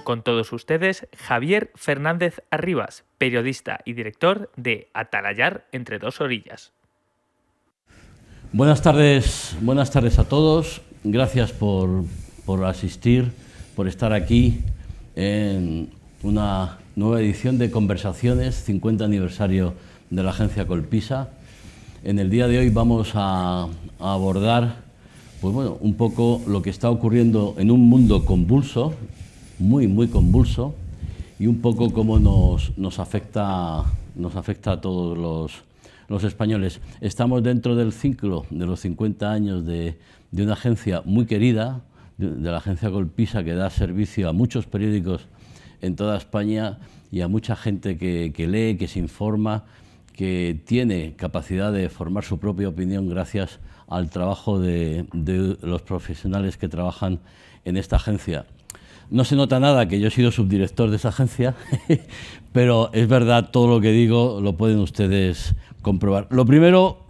Con todos ustedes, Javier Fernández Arribas, periodista y director de Atalayar entre dos orillas. Buenas tardes a todos. Gracias por asistir, por estar aquí en una nueva edición de Conversaciones, 50 aniversario de la Agencia Colpisa. En el día de hoy vamos a abordar un poco lo que está ocurriendo en un mundo convulso, muy convulso, y un poco cómo nos afecta a todos los españoles. Estamos dentro del ciclo de los 50 años de una agencia muy querida, de la Agencia Colpisa, que da servicio a muchos periódicos en toda España y a mucha gente que lee, que se informa, que tiene capacidad de formar su propia opinión gracias al trabajo de los profesionales que trabajan en esta agencia. No se nota nada que yo he sido subdirector de esa agencia, pero es verdad, todo lo que digo lo pueden ustedes comprobar. Lo primero,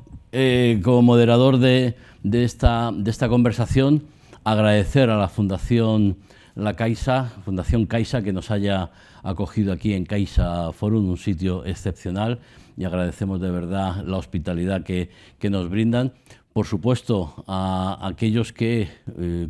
como moderador de esta conversación, agradecer a la Fundación Fundación Caixa, que nos haya acogido aquí en Caixa Forum, un sitio excepcional, y agradecemos de verdad la hospitalidad que nos brindan. Por supuesto, a aquellos que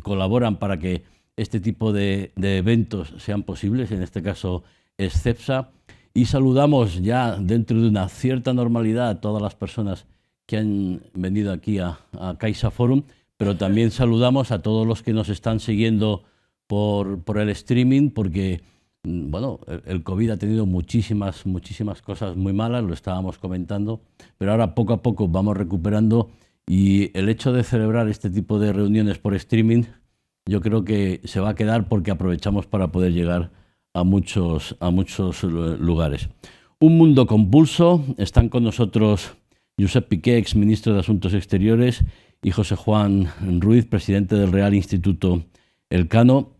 colaboran para que este tipo de eventos sean posibles, en este caso es CEPSA, y saludamos ya dentro de una cierta normalidad a todas las personas que han venido aquí a Caixa Forum, pero también saludamos a todos los que nos están siguiendo por el streaming, porque el COVID ha tenido muchísimas cosas muy malas, lo estábamos comentando, pero ahora poco a poco vamos recuperando, y el hecho de celebrar este tipo de reuniones por streaming yo creo que se va a quedar, porque aprovechamos para poder llegar a muchos lugares. Un mundo convulso. Están con nosotros Josep Piqué, exministro de Asuntos Exteriores, y José Juan Ruiz, presidente del Real Instituto Elcano.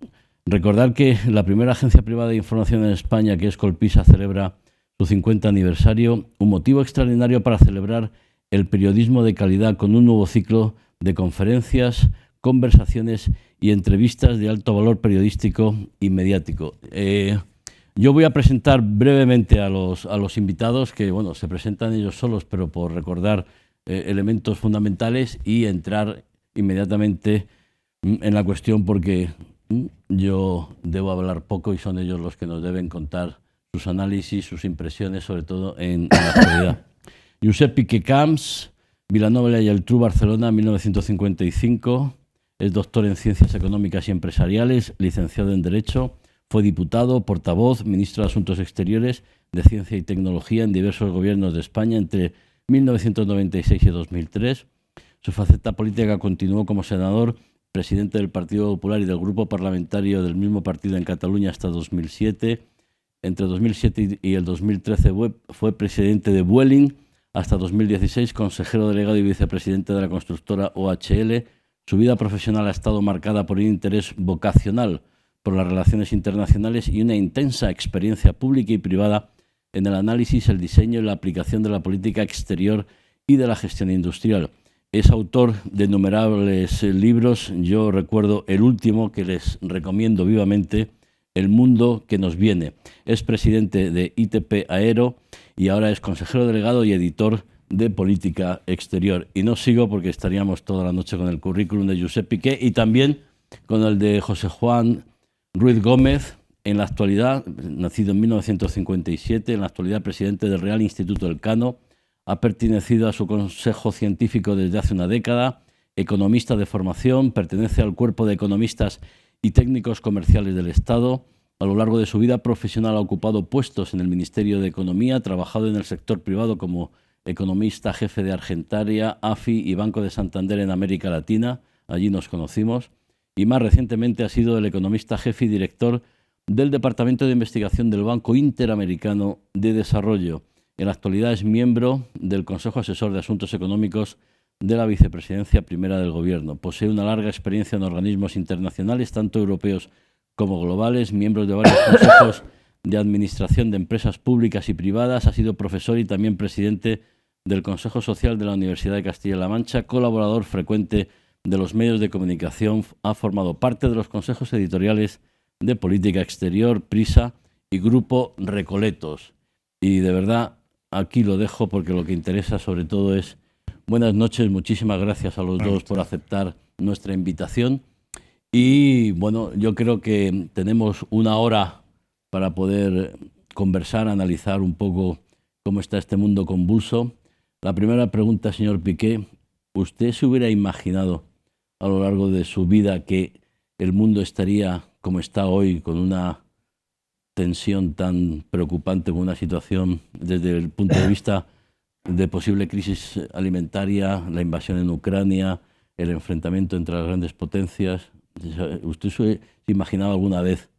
Recordar que la primera agencia privada de información en España, que es Colpisa, celebra su 50 aniversario, un motivo extraordinario para celebrar el periodismo de calidad con un nuevo ciclo de conferencias, conversaciones y entrevistas de alto valor periodístico y mediático. Yo voy a presentar brevemente a los invitados, que se presentan ellos solos, pero por recordar elementos fundamentales, y entrar inmediatamente en la cuestión, porque yo debo hablar poco y son ellos los que nos deben contar sus análisis, sus impresiones, sobre todo en la actualidad. Josep Piqué Camps, Vilanova i Geltrú, Barcelona, 1955. Es doctor en Ciencias Económicas y Empresariales, licenciado en Derecho, fue diputado, portavoz, ministro de Asuntos Exteriores, de Ciencia y Tecnología en diversos gobiernos de España entre 1996 y 2003. Su faceta política continuó como senador, presidente del Partido Popular y del Grupo Parlamentario del mismo partido en Cataluña hasta 2007. Entre 2007 y el 2013 fue presidente de Vueling, hasta 2016 consejero delegado y vicepresidente de la constructora OHL. Su vida profesional ha estado marcada por un interés vocacional por las relaciones internacionales y una intensa experiencia pública y privada en el análisis, el diseño y la aplicación de la política exterior y de la gestión industrial. Es autor de innumerables libros. Yo recuerdo el último, que les recomiendo vivamente, El mundo que nos viene. Es presidente de ITP Aero y ahora es consejero delegado y editor de Política Exterior. Y no sigo, porque estaríamos toda la noche con el currículum de Josep Piqué y también con el de José Juan Ruiz Gómez, en la actualidad, nacido en 1957, en la actualidad presidente del Real Instituto Elcano. Ha pertenecido a su consejo científico desde hace una década, economista de formación, pertenece al cuerpo de economistas y técnicos comerciales del Estado. A lo largo de su vida profesional ha ocupado puestos en el Ministerio de Economía, ha trabajado en el sector privado como economista jefe de Argentaria, AFI y Banco de Santander en América Latina, allí nos conocimos, y más recientemente ha sido el economista jefe y director del Departamento de Investigación del Banco Interamericano de Desarrollo. En la actualidad es miembro del Consejo Asesor de Asuntos Económicos de la Vicepresidencia Primera del Gobierno. Posee una larga experiencia en organismos internacionales, tanto europeos como globales, miembros de varios consejos de administración de empresas públicas y privadas. Ha sido profesor y también presidente del Consejo Social de la Universidad de Castilla-La Mancha, colaborador frecuente de los medios de comunicación. Ha formado parte de los consejos editoriales de Política Exterior, Prisa y Grupo Recoletos. Y de verdad, aquí lo dejo porque lo que interesa sobre todo es... Buenas noches, muchísimas gracias a los dos por aceptar nuestra invitación. Y bueno, yo creo que tenemos una hora para poder conversar, analizar un poco cómo está este mundo convulso. La primera pregunta, señor Piqué, ¿usted se hubiera imaginado a lo largo de su vida que el mundo estaría como está hoy, con una tensión tan preocupante, con una situación desde el punto de vista de posible crisis alimentaria, la invasión en Ucrania, el enfrentamiento entre las grandes potencias? ¿Usted se imaginaba alguna vez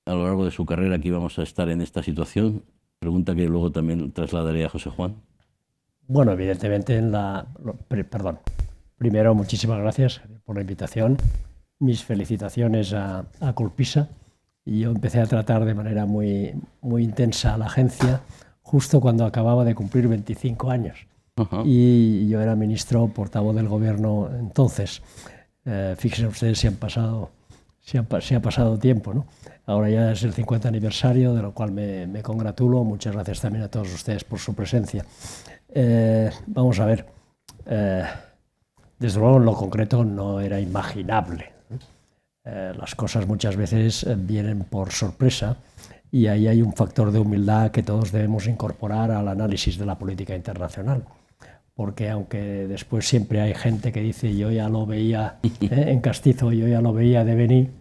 a lo largo de su carrera que íbamos a estar en esta situación? Pregunta que luego también trasladaré a José Juan. Bueno, evidentemente Primero, muchísimas gracias por la invitación. Mis felicitaciones a Colpisa. Yo empecé a tratar de manera muy intensa a la agencia justo cuando acababa de cumplir 25 años. Y yo era ministro portavoz del gobierno entonces. Fíjense ustedes si ha pasado tiempo, ¿no? Ahora ya es el 50 aniversario, de lo cual me congratulo. Muchas gracias también a todos ustedes por su presencia. Vamos a ver. Desde luego, en lo concreto no era imaginable. Las cosas muchas veces vienen por sorpresa y ahí hay un factor de humildad que todos debemos incorporar al análisis de la política internacional. Porque aunque después siempre hay gente que dice yo ya lo veía en castizo, yo ya lo veía de venir,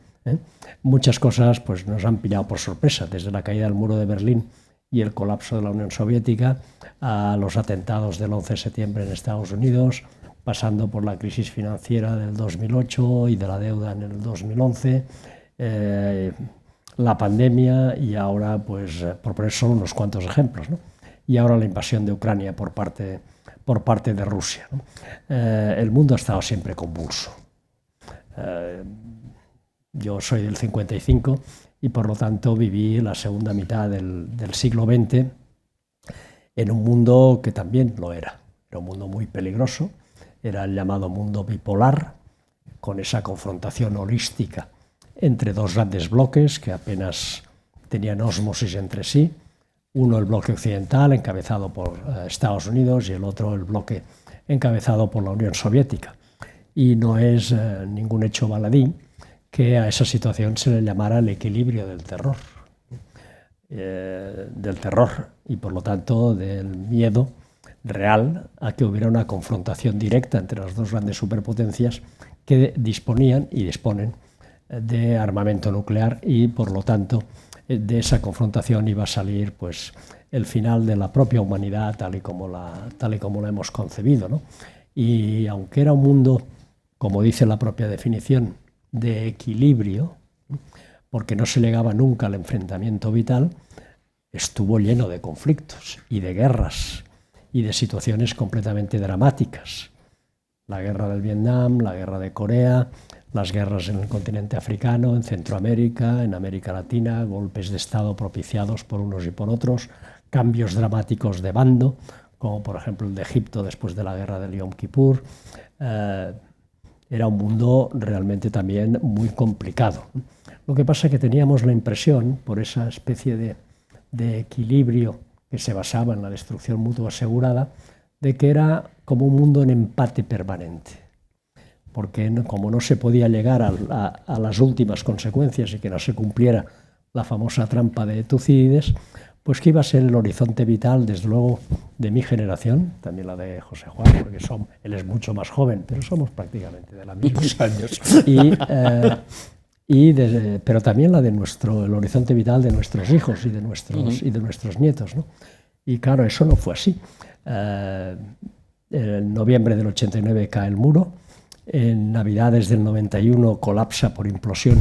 muchas cosas pues, nos han pillado por sorpresa, desde la caída del muro de Berlín y el colapso de la Unión Soviética a los atentados del 11 de septiembre en Estados Unidos, pasando por la crisis financiera del 2008 y de la deuda en el 2011, la pandemia y ahora, pues, por poner solo unos cuantos ejemplos, ¿no? Y ahora la invasión de Ucrania por parte de Rusia, ¿no? El mundo ha estado siempre convulso. Yo soy del 55 y por lo tanto viví la segunda mitad del siglo XX en un mundo que también lo era. Era un mundo muy peligroso, era el llamado mundo bipolar, con esa confrontación holística entre dos grandes bloques que apenas tenían ósmosis entre sí. Uno el bloque occidental, encabezado por Estados Unidos, y el otro el bloque encabezado por la Unión Soviética. Y no es ningún hecho baladí que a esa situación se le llamara el equilibrio del terror. Y por lo tanto del miedo real a que hubiera una confrontación directa entre las dos grandes superpotencias que disponían y disponen de armamento nuclear, y por lo tanto de esa confrontación iba a salir pues el final de la propia humanidad tal y como la hemos concebido, ¿no? Y aunque era un mundo, como dice la propia definición, de equilibrio, porque no se llegaba nunca al enfrentamiento vital, estuvo lleno de conflictos y de guerras y de situaciones completamente dramáticas. La guerra del Vietnam, la guerra de Corea, las guerras en el continente africano, en Centroamérica, en América Latina, golpes de Estado propiciados por unos y por otros, cambios dramáticos de bando, como por ejemplo el de Egipto después de la guerra del Yom Kippur. Era un mundo realmente también muy complicado. Lo que pasa es que teníamos la impresión, por esa especie de equilibrio que se basaba en la destrucción mutua asegurada, de que era como un mundo en empate permanente. Porque como no se podía llegar a las últimas consecuencias y que no se cumpliera la famosa trampa de Tucídides, pues que iba a ser el horizonte vital, desde luego, de mi generación, también la de José Juan, porque él es mucho más joven, pero somos prácticamente de los mismos años, pero también el horizonte vital de nuestros hijos y de nuestros nietos, ¿no? Y claro, eso no fue así. En noviembre del 89 cae el muro. En Navidades del 91 colapsa por implosión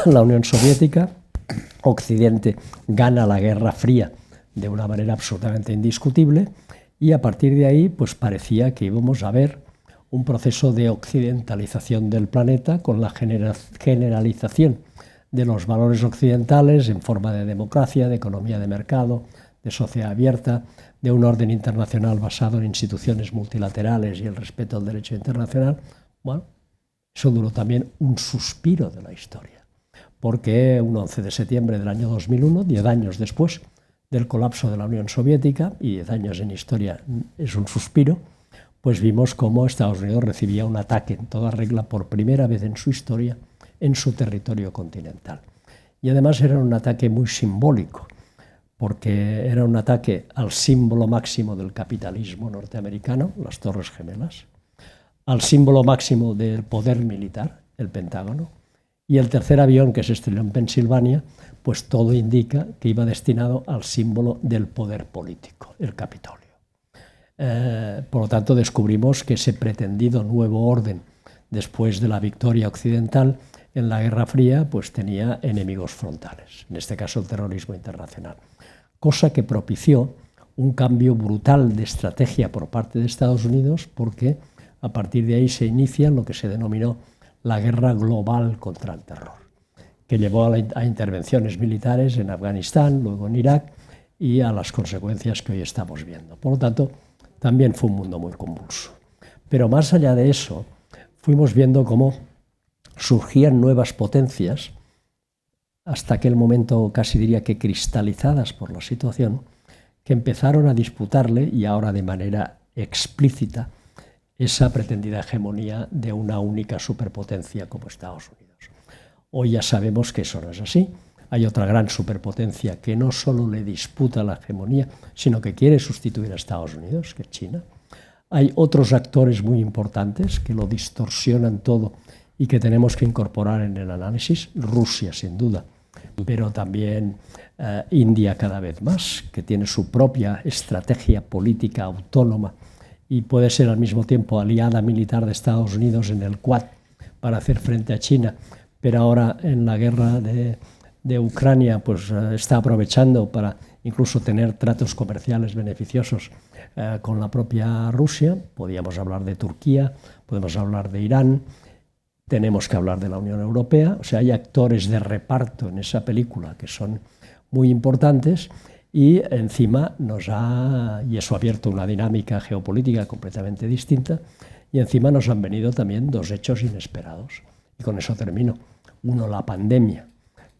la Unión Soviética. Occidente gana la Guerra Fría de una manera absolutamente indiscutible, y a partir de ahí pues parecía que íbamos a ver un proceso de occidentalización del planeta, con la generalización de los valores occidentales en forma de democracia, de economía de mercado, de sociedad abierta, de un orden internacional basado en instituciones multilaterales y el respeto al derecho internacional. Bueno, eso duró también un suspiro de la historia, porque un 11 de septiembre del año 2001, 10 años después del colapso de la Unión Soviética, y 10 años en historia es un suspiro, pues vimos cómo Estados Unidos recibía un ataque en toda regla por primera vez en su historia en su territorio continental. Y además era un ataque muy simbólico, porque era un ataque al símbolo máximo del capitalismo norteamericano, las Torres Gemelas, al símbolo máximo del poder militar, el Pentágono, y el tercer avión, que se estrelló en Pensilvania, pues todo indica que iba destinado al símbolo del poder político, el Capitolio. Por lo tanto, descubrimos que ese pretendido nuevo orden, después de la victoria occidental en la Guerra Fría, pues tenía enemigos frontales, en este caso el terrorismo internacional, cosa que propició un cambio brutal de estrategia por parte de Estados Unidos, porque a partir de ahí se inicia lo que se denominó la guerra global contra el terror, que llevó a intervenciones militares en Afganistán, luego en Irak, y a las consecuencias que hoy estamos viendo. Por lo tanto, también fue un mundo muy convulso. Pero más allá de eso, fuimos viendo cómo surgían nuevas potencias, hasta aquel momento casi diría que cristalizadas por la situación, que empezaron a disputarle, y ahora de manera explícita, esa pretendida hegemonía de una única superpotencia como Estados Unidos. Hoy ya sabemos que eso no es así. Hay otra gran superpotencia que no solo le disputa la hegemonía, sino que quiere sustituir a Estados Unidos, que es China. Hay otros actores muy importantes que lo distorsionan todo y que tenemos que incorporar en el análisis. Rusia, sin duda, pero también India cada vez más, que tiene su propia estrategia política autónoma y puede ser al mismo tiempo aliada militar de Estados Unidos en el Quad para hacer frente a China, pero ahora en la guerra de Ucrania pues está aprovechando para incluso tener tratos comerciales beneficiosos con la propia Rusia. Podríamos hablar de Turquía, podemos hablar de Irán, tenemos que hablar de la Unión Europea. O sea, hay actores de reparto en esa película que son muy importantes, y encima y eso ha abierto una dinámica geopolítica completamente distinta, y encima nos han venido también dos hechos inesperados. Y con eso termino. Uno, la pandemia,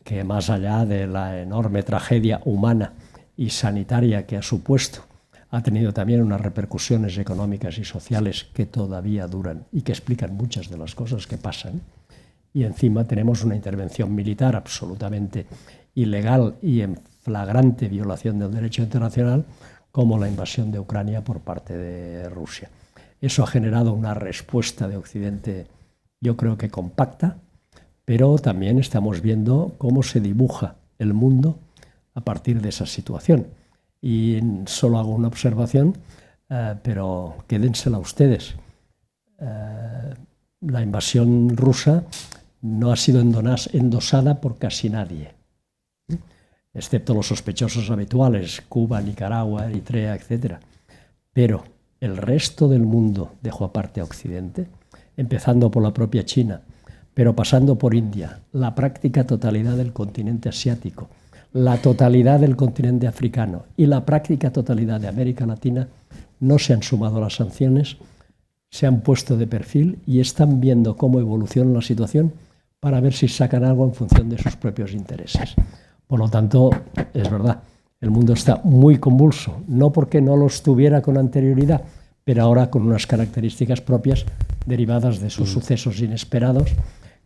que más allá de la enorme tragedia humana y sanitaria que ha supuesto, ha tenido también unas repercusiones económicas y sociales que todavía duran y que explican muchas de las cosas que pasan. Y encima tenemos una intervención militar absolutamente ilegal y en flagrante violación del derecho internacional, como la invasión de Ucrania por parte de Rusia. Eso ha generado una respuesta de Occidente, yo creo que compacta, pero también estamos viendo cómo se dibuja el mundo a partir de esa situación. Y solo hago una observación, pero quédensela ustedes. La invasión rusa no ha sido endosada por casi nadie, excepto los sospechosos habituales, Cuba, Nicaragua, Eritrea, etc. Pero el resto del mundo dejó aparte a Occidente, empezando por la propia China, pero pasando por India, la práctica totalidad del continente asiático, la totalidad del continente africano y la práctica totalidad de América Latina no se han sumado a las sanciones, se han puesto de perfil y están viendo cómo evoluciona la situación para ver si sacan algo en función de sus propios intereses. Por lo tanto, es verdad, el mundo está muy convulso, no porque no lo estuviera con anterioridad, pero ahora con unas características propias derivadas de sus sucesos inesperados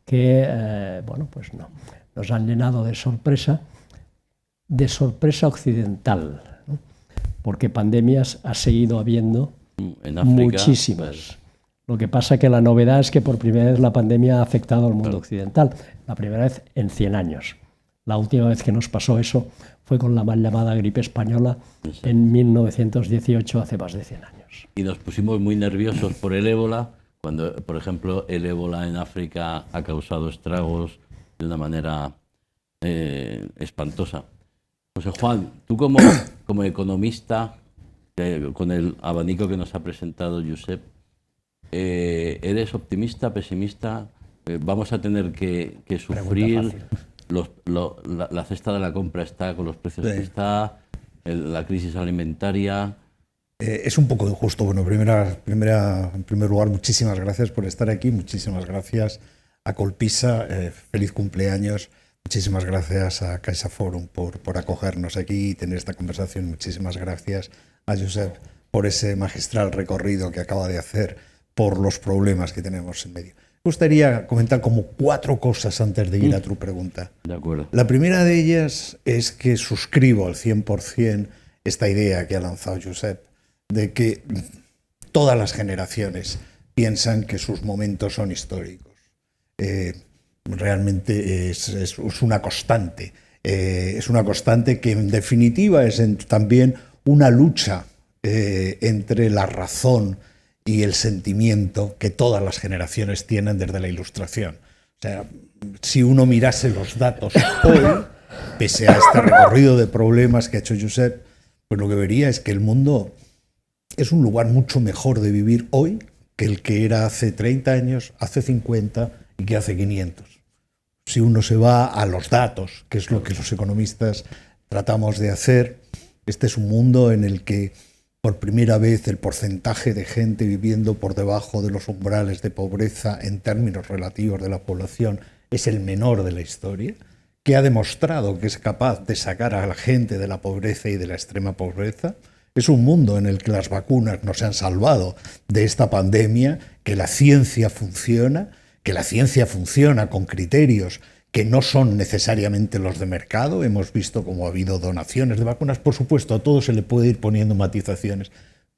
que pues no, nos han llenado de sorpresa occidental, ¿no? Porque pandemias ha seguido habiendo en África, muchísimas. Pues. Lo que pasa que la novedad es que por primera vez la pandemia ha afectado al mundo occidental, la primera vez en 100 años. La última vez que nos pasó eso fue con la mal llamada gripe española en 1918, hace más de 100 años. Y nos pusimos muy nerviosos por el ébola, cuando, por ejemplo, el ébola en África ha causado estragos de una manera espantosa. José Juan, tú como economista, con el abanico que nos ha presentado Josep, ¿eres optimista, pesimista? ¿Vamos a tener que sufrir? La cesta de la compra está con los precios que está, la crisis alimentaria. Es un poco injusto. Bueno, en primer lugar, muchísimas gracias por estar aquí, muchísimas gracias a Colpisa, feliz cumpleaños. Muchísimas gracias a CaixaForum por acogernos aquí y tener esta conversación. Muchísimas gracias a Josep por ese magistral recorrido que acaba de hacer por los problemas que tenemos en medio. Me gustaría comentar como 4 cosas antes de ir a tu pregunta. De acuerdo. La primera de ellas es que suscribo al 100% esta idea que ha lanzado Josep de que todas las generaciones piensan que sus momentos son históricos. Realmente es una constante. Es una constante que en definitiva es también una lucha entre la razón y el sentimiento que todas las generaciones tienen desde la Ilustración. O sea, si uno mirase los datos hoy, pese a este recorrido de problemas que ha hecho Josep, pues lo que vería es que el mundo es un lugar mucho mejor de vivir hoy que el que era hace 30 años, hace 50 y que hace 500. Si uno se va a los datos, que es lo que los economistas tratamos de hacer, este es un mundo en el que por primera vez el porcentaje de gente viviendo por debajo de los umbrales de pobreza en términos relativos de la población es el menor de la historia, que ha demostrado que es capaz de sacar a la gente de la pobreza y de la extrema pobreza. Es un mundo en el que las vacunas nos han salvado de esta pandemia, que la ciencia funciona con criterios que no son necesariamente los de mercado. Hemos visto cómo ha habido donaciones de vacunas. Por supuesto, a todo se le puede ir poniendo matizaciones.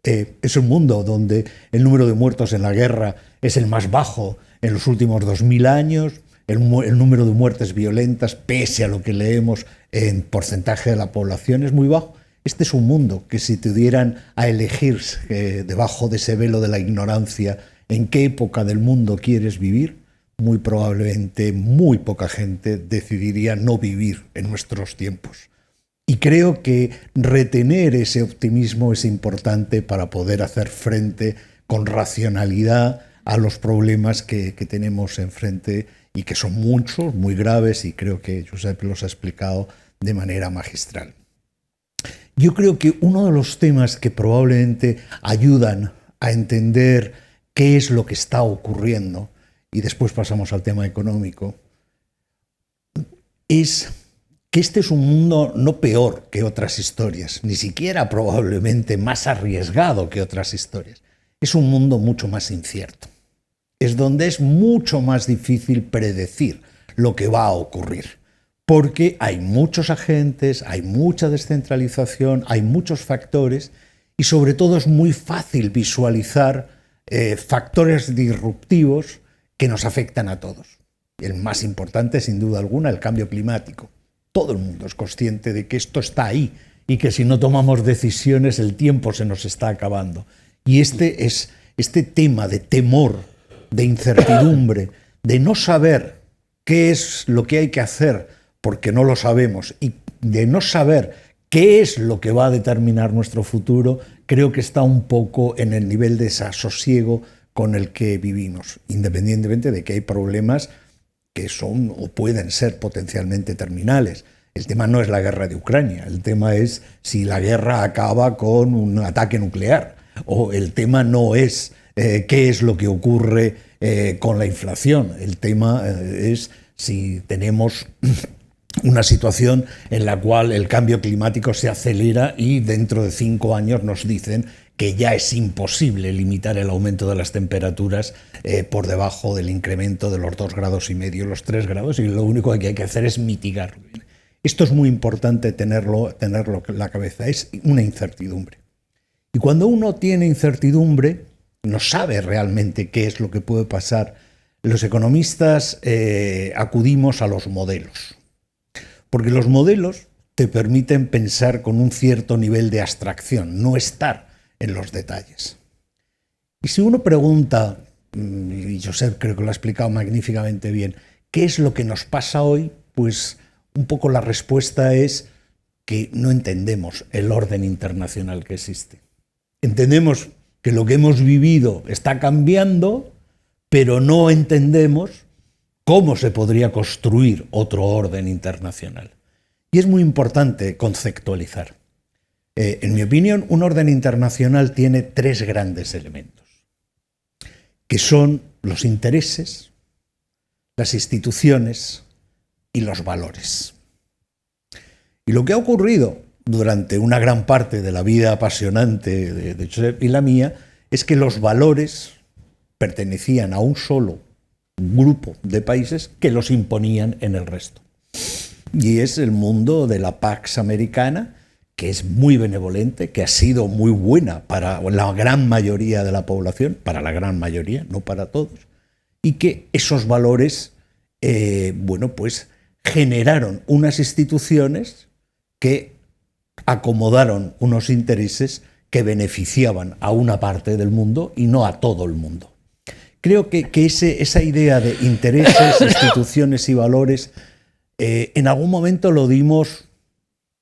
Es un mundo donde el número de muertos en la guerra es el más bajo en los últimos 2000 años. El número de muertes violentas, pese a lo que leemos en porcentaje de la población, es muy bajo. Este es un mundo que si tuvieran a elegir debajo de ese velo de la ignorancia en qué época del mundo quieres vivir, muy probablemente muy poca gente decidiría no vivir en nuestros tiempos. Y creo que retener ese optimismo es importante para poder hacer frente con racionalidad a los problemas que tenemos enfrente y que son muchos, muy graves, y creo que Josep los ha explicado de manera magistral. Yo creo que uno de los temas que probablemente ayudan a entender qué es lo que está ocurriendo, y después pasamos al tema económico, es que este es un mundo no peor que otras historias, ni siquiera probablemente más arriesgado que otras historias. Es un mundo mucho más incierto. Es donde es mucho más difícil predecir lo que va a ocurrir, porque hay muchos agentes, hay mucha descentralización, hay muchos factores y sobre todo es muy fácil visualizar factores disruptivos que nos afectan a todos. El más importante, sin duda alguna, el cambio climático. Todo el mundo es consciente de que esto está ahí y que si no tomamos decisiones el tiempo se nos está acabando. Y este tema de temor, de incertidumbre, de no saber qué es lo que hay que hacer porque no lo sabemos y de no saber qué es lo que va a determinar nuestro futuro, creo que está un poco en el nivel de desasosiego con el que vivimos, independientemente de que hay problemas que son o pueden ser potencialmente terminales. El tema no es la guerra de Ucrania, el tema es si la guerra acaba con un ataque nuclear, o el tema no es qué es lo que ocurre con la inflación, el tema es si tenemos una situación en la cual el cambio climático se acelera y dentro de 5 años nos dicen que ya es imposible limitar el aumento de las temperaturas por debajo del incremento de los 2,5 grados, los 3 grados, y lo único que hay que hacer es mitigarlo. Esto es muy importante tenerlo en la cabeza, es una incertidumbre. Y cuando uno tiene incertidumbre, no sabe realmente qué es lo que puede pasar. Los economistas acudimos a los modelos, porque los modelos te permiten pensar con un cierto nivel de abstracción, no estar en los detalles. Y si uno pregunta, y Josep creo que lo ha explicado magníficamente bien, ¿qué es lo que nos pasa hoy? Pues un poco la respuesta es que no entendemos el orden internacional que existe. Entendemos que lo que hemos vivido está cambiando, pero no entendemos cómo se podría construir otro orden internacional. Y es muy importante conceptualizar. En mi opinión, un orden internacional tiene 3 grandes elementos, que son los intereses, las instituciones y los valores. Y lo que ha ocurrido durante una gran parte de la vida apasionante de Josep y la mía es que los valores pertenecían a un solo grupo de países que los imponían en el resto. Y es el mundo de la Pax Americana, que es muy benevolente, que ha sido muy buena para la gran mayoría de la población, para la gran mayoría, no para todos, y que esos valores, pues generaron unas instituciones que acomodaron unos intereses que beneficiaban a una parte del mundo y no a todo el mundo. Creo que esa idea de intereses, instituciones y valores, en algún momento lo dimos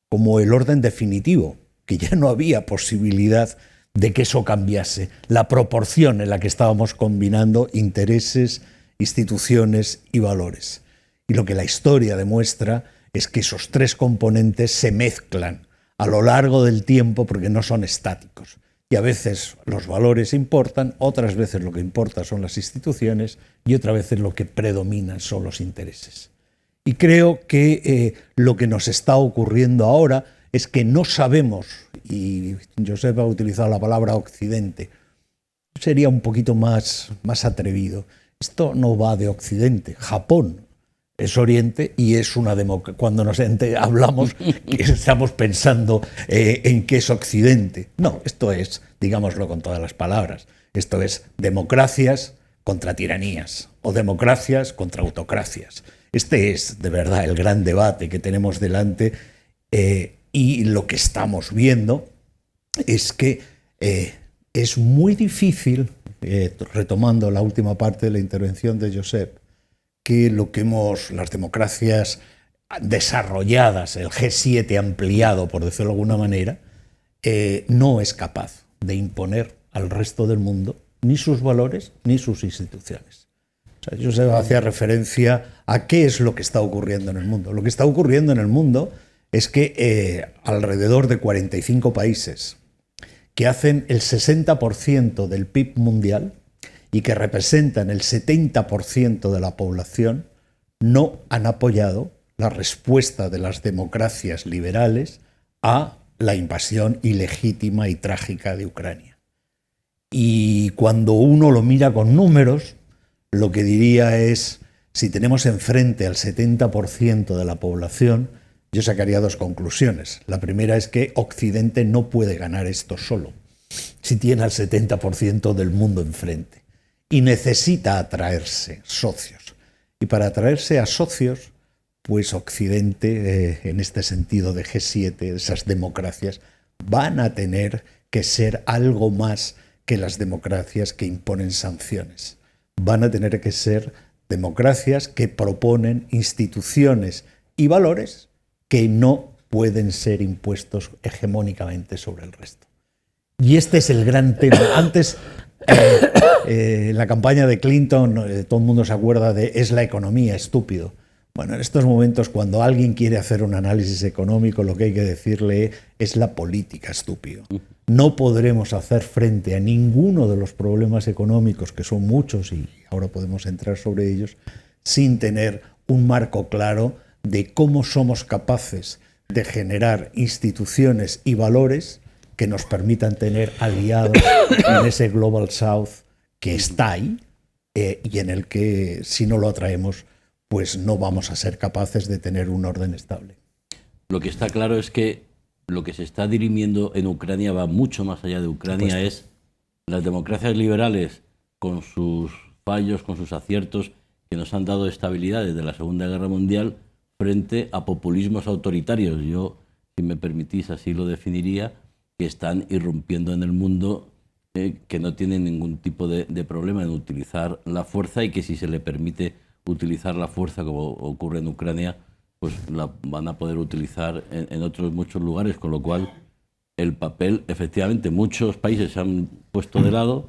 como el orden definitivo, que ya no había posibilidad de que eso cambiase, la proporción en la que estábamos combinando intereses, instituciones y valores. Y lo que la historia demuestra es que esos tres componentes se mezclan a lo largo del tiempo porque no son estáticos. Y a veces los valores importan, otras veces lo que importa son las instituciones y otras veces lo que predominan son los intereses. Y creo que lo que nos está ocurriendo ahora es que no sabemos, y Josep ha utilizado la palabra Occidente, sería un poquito más atrevido. Esto no va de Occidente. Japón es Oriente y es una democracia. Cuando hablamos, estamos pensando en qué es Occidente. No, esto es, digámoslo con todas las palabras, esto es democracias contra tiranías o democracias contra autocracias. Este es, de verdad, el gran debate que tenemos delante y lo que estamos viendo es que es muy difícil, retomando la última parte de la intervención de Josep, que las democracias desarrolladas, el G7 ampliado, por decirlo de alguna manera, no es capaz de imponer al resto del mundo ni sus valores ni sus instituciones. O sea, Josep hacía referencia a qué es lo que está ocurriendo en el mundo. Lo que está ocurriendo en el mundo es que alrededor de 45 países que hacen el 60% del PIB mundial y que representan el 70% de la población, no han apoyado la respuesta de las democracias liberales a la invasión ilegítima y trágica de Ucrania. Y cuando uno lo mira con números, lo que diría es, si tenemos enfrente al 70% de la población, yo sacaría dos conclusiones. La primera es que Occidente no puede ganar esto solo, si tiene al 70% del mundo enfrente. Y necesita atraerse socios. Y para atraerse a socios, pues Occidente, en este sentido de G7, esas democracias, van a tener que ser algo más que las democracias que imponen sanciones. Van a tener que ser democracias que proponen instituciones y valores que no pueden ser impuestos hegemónicamente sobre el resto. Y este es el gran tema. Antes, en la campaña de Clinton, todo el mundo se acuerda de «es la economía, estúpido». Bueno, en estos momentos, cuando alguien quiere hacer un análisis económico, lo que hay que decirle es la política, estúpido. No podremos hacer frente a ninguno de los problemas económicos, que son muchos y ahora podemos entrar sobre ellos, sin tener un marco claro de cómo somos capaces de generar instituciones y valores que nos permitan tener aliados en ese Global South que está ahí y en el que, si no lo atraemos, pues no vamos a ser capaces de tener un orden estable. Lo que está claro es que lo que se está dirimiendo en Ucrania va mucho más allá de Ucrania. Es las democracias liberales, con sus fallos, con sus aciertos, que nos han dado estabilidad desde la Segunda Guerra Mundial, frente a populismos autoritarios. Yo, si me permitís, así lo definiría, que están irrumpiendo en el mundo, que no tienen ningún tipo de problema en utilizar la fuerza y que si se le permite utilizar la fuerza, como ocurre en Ucrania, pues la van a poder utilizar en otros muchos lugares, con lo cual el papel, efectivamente, muchos países se han puesto de lado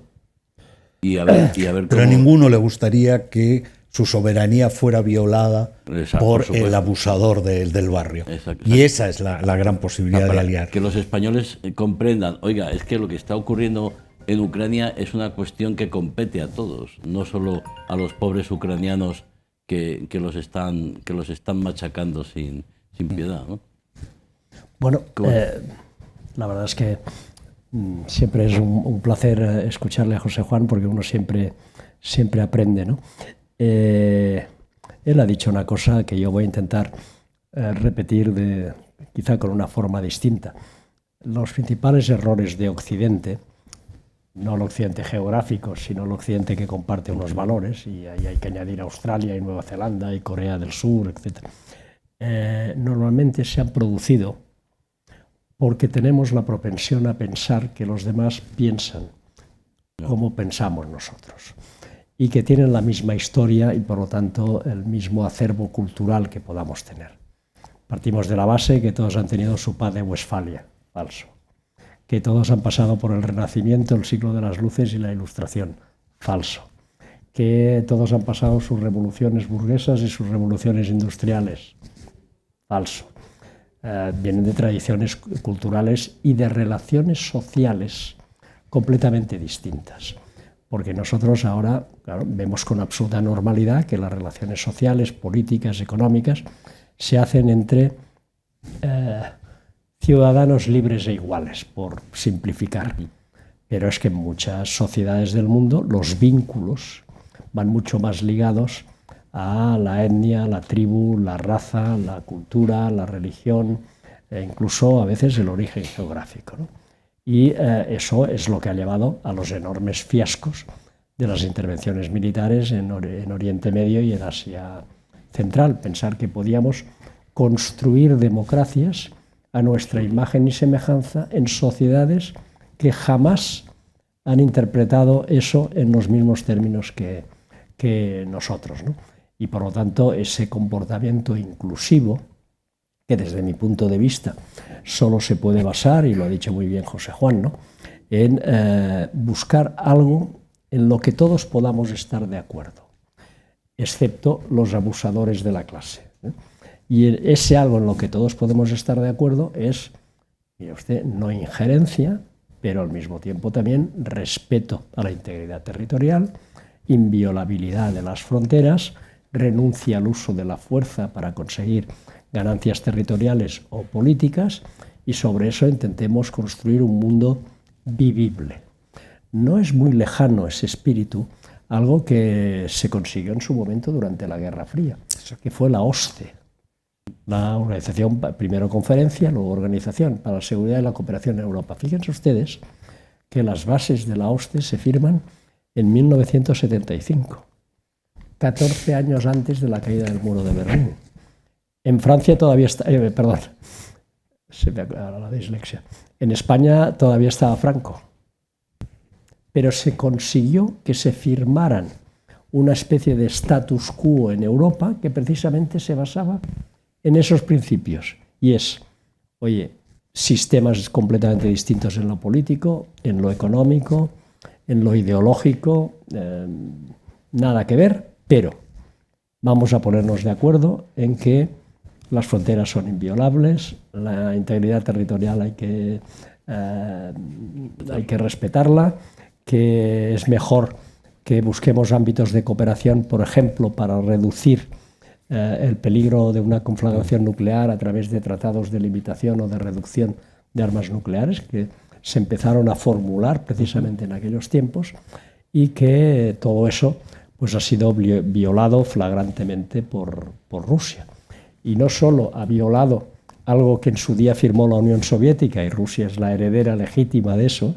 y a ver cómo... Pero a ninguno le gustaría que su soberanía fuera violada por el abusador del barrio. Exacto. Y esa es la gran posibilidad de aliar. Que los españoles comprendan, oiga, es que lo que está ocurriendo en Ucrania es una cuestión que compete a todos, no solo a los pobres ucranianos que los están machacando sin piedad, ¿no? Bueno, la verdad es que siempre es un placer escucharle a José Juan, porque uno siempre aprende, ¿no? Él ha dicho una cosa que yo voy a intentar repetir quizá con una forma distinta. Los principales errores de Occidente, no el Occidente geográfico, sino el Occidente que comparte unos valores, y ahí hay que añadir Australia y Nueva Zelanda y Corea del Sur, etc., normalmente se han producido porque tenemos la propensión a pensar que los demás piensan como pensamos nosotros, y que tienen la misma historia y por lo tanto el mismo acervo cultural que podamos tener. Partimos de la base que todos han tenido su paz de Westfalia, falso. Que todos han pasado por el Renacimiento, el siglo de las luces y la Ilustración, falso. Que todos han pasado sus revoluciones burguesas y sus revoluciones industriales, falso. Vienen de tradiciones culturales y de relaciones sociales completamente distintas. Porque nosotros ahora, claro, vemos con absoluta normalidad que las relaciones sociales, políticas, económicas se hacen entre ciudadanos libres e iguales, por simplificar. Pero es que en muchas sociedades del mundo los vínculos van mucho más ligados a la etnia, la tribu, la raza, la cultura, la religión e incluso a veces el origen geográfico, ¿no? Y eso es lo que ha llevado a los enormes fiascos de las intervenciones militares en Oriente Medio y en Asia Central. Pensar que podíamos construir democracias a nuestra imagen y semejanza en sociedades que jamás han interpretado eso en los mismos términos que nosotros, ¿no? Y por lo tanto ese comportamiento inclusivo, que desde mi punto de vista solo se puede basar, y lo ha dicho muy bien José Juan, ¿no?, en buscar algo en lo que todos podamos estar de acuerdo, excepto los abusadores de la clase, ¿eh? Y ese algo en lo que todos podemos estar de acuerdo es, mire usted, no injerencia, pero al mismo tiempo también respeto a la integridad territorial, inviolabilidad de las fronteras, renuncia al uso de la fuerza para conseguir ganancias territoriales o políticas, y sobre eso intentemos construir un mundo vivible. No es muy lejano ese espíritu, algo que se consiguió en su momento durante la Guerra Fría, que fue la OSCE, la organización, primero conferencia, luego Organización para la Seguridad y la Cooperación en Europa. Fíjense ustedes que las bases de la OSCE se firman en 1975, 14 años antes de la caída del muro de Berlín. En Francia todavía está, perdón, se me aclara la dislexia. En España todavía estaba Franco, pero se consiguió que se firmaran una especie de status quo en Europa que precisamente se basaba en esos principios, y es, oye, sistemas completamente distintos en lo político, en lo económico, en lo ideológico, nada que ver, pero vamos a ponernos de acuerdo en que las fronteras son inviolables, la integridad territorial hay que respetarla, que es mejor que busquemos ámbitos de cooperación, por ejemplo, para reducir el peligro de una conflagración nuclear a través de tratados de limitación o de reducción de armas nucleares, que se empezaron a formular precisamente en aquellos tiempos, y que todo eso pues ha sido violado flagrantemente por Rusia. Y no solo ha violado algo que en su día firmó la Unión Soviética, y Rusia es la heredera legítima de eso,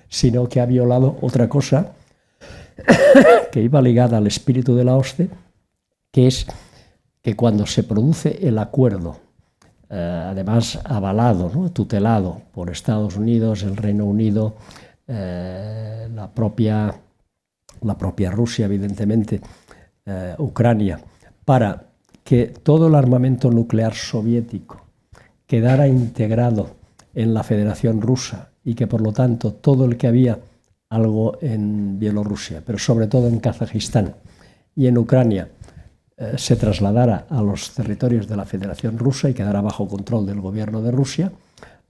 sino que ha violado otra cosa que iba ligada al espíritu de la OSCE, que es que cuando se produce el acuerdo, además avalado, ¿no?, tutelado por Estados Unidos, el Reino Unido, la propia Rusia, evidentemente, Ucrania, para que todo el armamento nuclear soviético quedara integrado en la Federación Rusa, y que por lo tanto todo el que había algo en Bielorrusia, pero sobre todo en Kazajistán y en Ucrania, se trasladara a los territorios de la Federación Rusa y quedara bajo control del gobierno de Rusia.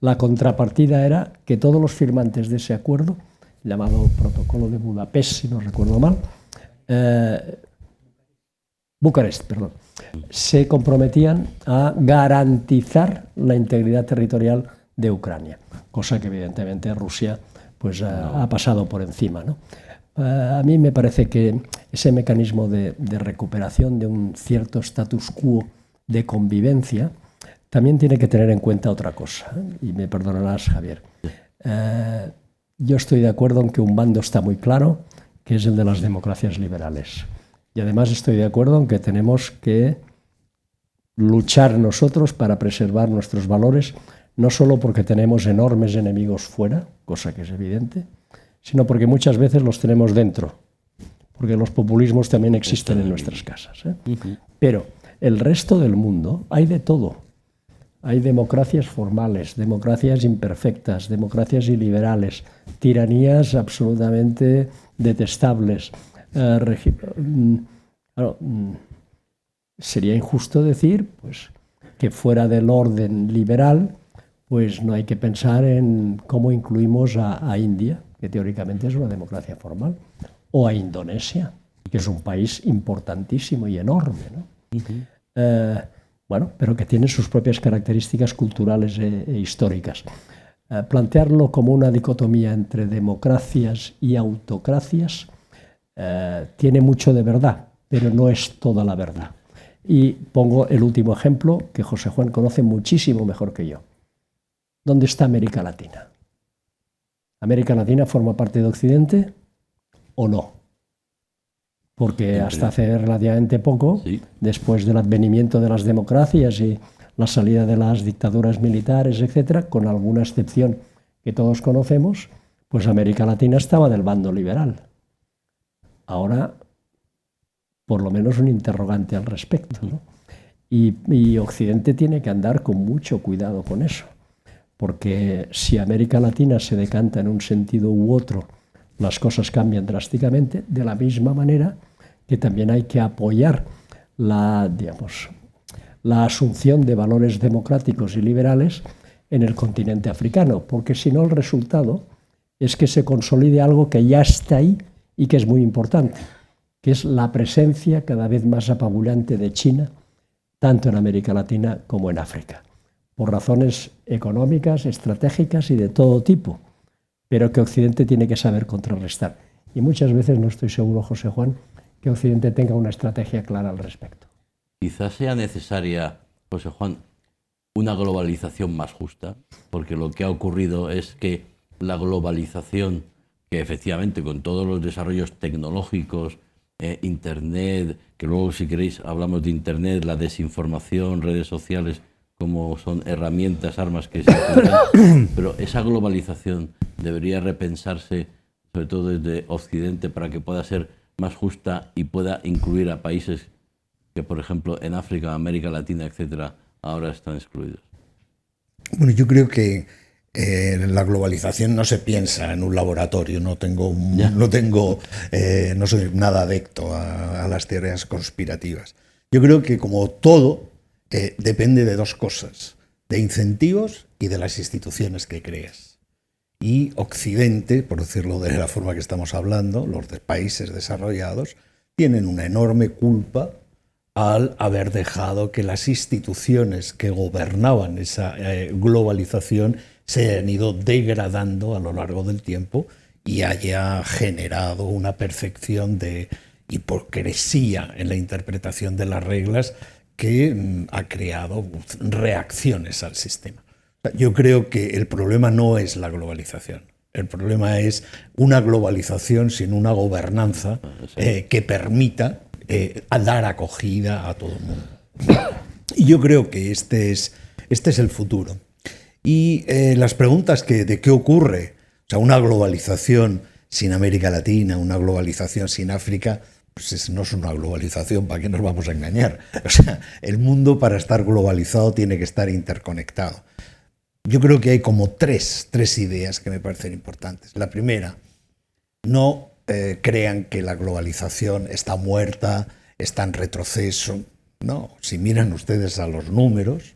La contrapartida era que todos los firmantes de ese acuerdo, llamado Protocolo de Budapest, si no recuerdo mal, Bucarest, perdón, se comprometían a garantizar la integridad territorial de Ucrania, cosa que evidentemente Rusia pues ha pasado por encima, ¿no? A mí me parece que ese mecanismo de recuperación de un cierto status quo de convivencia también tiene que tener en cuenta otra cosa, y me perdonarás, Javier. Yo estoy de acuerdo en que un bando está muy claro, que es el de las democracias liberales. Y además estoy de acuerdo en que tenemos que luchar nosotros para preservar nuestros valores, no solo porque tenemos enormes enemigos fuera, cosa que es evidente, sino porque muchas veces los tenemos dentro, porque los populismos también existen en nuestras casas, ¿eh? Pero el resto del mundo hay de todo. Hay democracias formales, democracias imperfectas, democracias iliberales, tiranías absolutamente detestables. Sería injusto decir pues, que fuera del orden liberal pues no hay que pensar en cómo incluimos a India, que teóricamente es una democracia formal, o a Indonesia, que es un país importantísimo y enorme, ¿no? Bueno, pero que tiene sus propias características culturales e históricas. Plantearlo como una dicotomía entre democracias y autocracias tiene mucho de verdad, pero no es toda la verdad. Y pongo el último ejemplo que José Juan conoce muchísimo mejor que yo. ¿Dónde está América Latina? ¿América Latina forma parte de Occidente o no? Porque hasta hace relativamente poco, sí, después del advenimiento de las democracias y la salida de las dictaduras militares, etcétera, con alguna excepción que todos conocemos, pues América Latina estaba del bando liberal. Ahora, por lo menos un interrogante al respecto, ¿no? Y Occidente tiene que andar con mucho cuidado con eso, porque si América Latina se decanta en un sentido u otro, las cosas cambian drásticamente, de la misma manera que también hay que apoyar la asunción de valores democráticos y liberales en el continente africano, porque si no el resultado es que se consolide algo que ya está ahí y que es muy importante, que es la presencia cada vez más apabullante de China, tanto en América Latina como en África, por razones económicas, estratégicas y de todo tipo, pero que Occidente tiene que saber contrarrestar. Y muchas veces no estoy seguro, José Juan, que Occidente tenga una estrategia clara al respecto. Quizás sea necesaria, José Juan, una globalización más justa, porque lo que ha ocurrido es que la globalización, que efectivamente con todos los desarrollos tecnológicos, Internet, que luego si queréis hablamos de Internet, la desinformación, redes sociales, como son herramientas, armas que se utilizan, pero esa globalización debería repensarse, sobre todo desde Occidente, para que pueda ser más justa y pueda incluir a países que, por ejemplo, en África, América Latina, etcétera, ahora están excluidos. Bueno, yo creo que la globalización no se piensa en un laboratorio. No soy nada adepto a las teorías conspirativas. Yo creo que, como todo, depende de dos cosas: de incentivos y de las instituciones que creas. Y Occidente, por decirlo de la forma que estamos hablando, los países desarrollados, tienen una enorme culpa al haber dejado que las instituciones que gobernaban esa globalización se hayan ido degradando a lo largo del tiempo y haya generado una percepción de hipocresía en la interpretación de las reglas que ha creado reacciones al sistema. Yo creo que el problema no es la globalización. El problema es una globalización sin una gobernanza que permita dar acogida a todo el mundo. Y yo creo que este es el futuro. Y las preguntas de qué ocurre, o sea, una globalización sin América Latina, una globalización sin África, pues no es una globalización, ¿para qué nos vamos a engañar? O sea, el mundo, para estar globalizado, tiene que estar interconectado. Yo creo que hay como tres ideas que me parecen importantes. La primera, no crean que la globalización está muerta, está en retroceso. No, si miran ustedes a los números,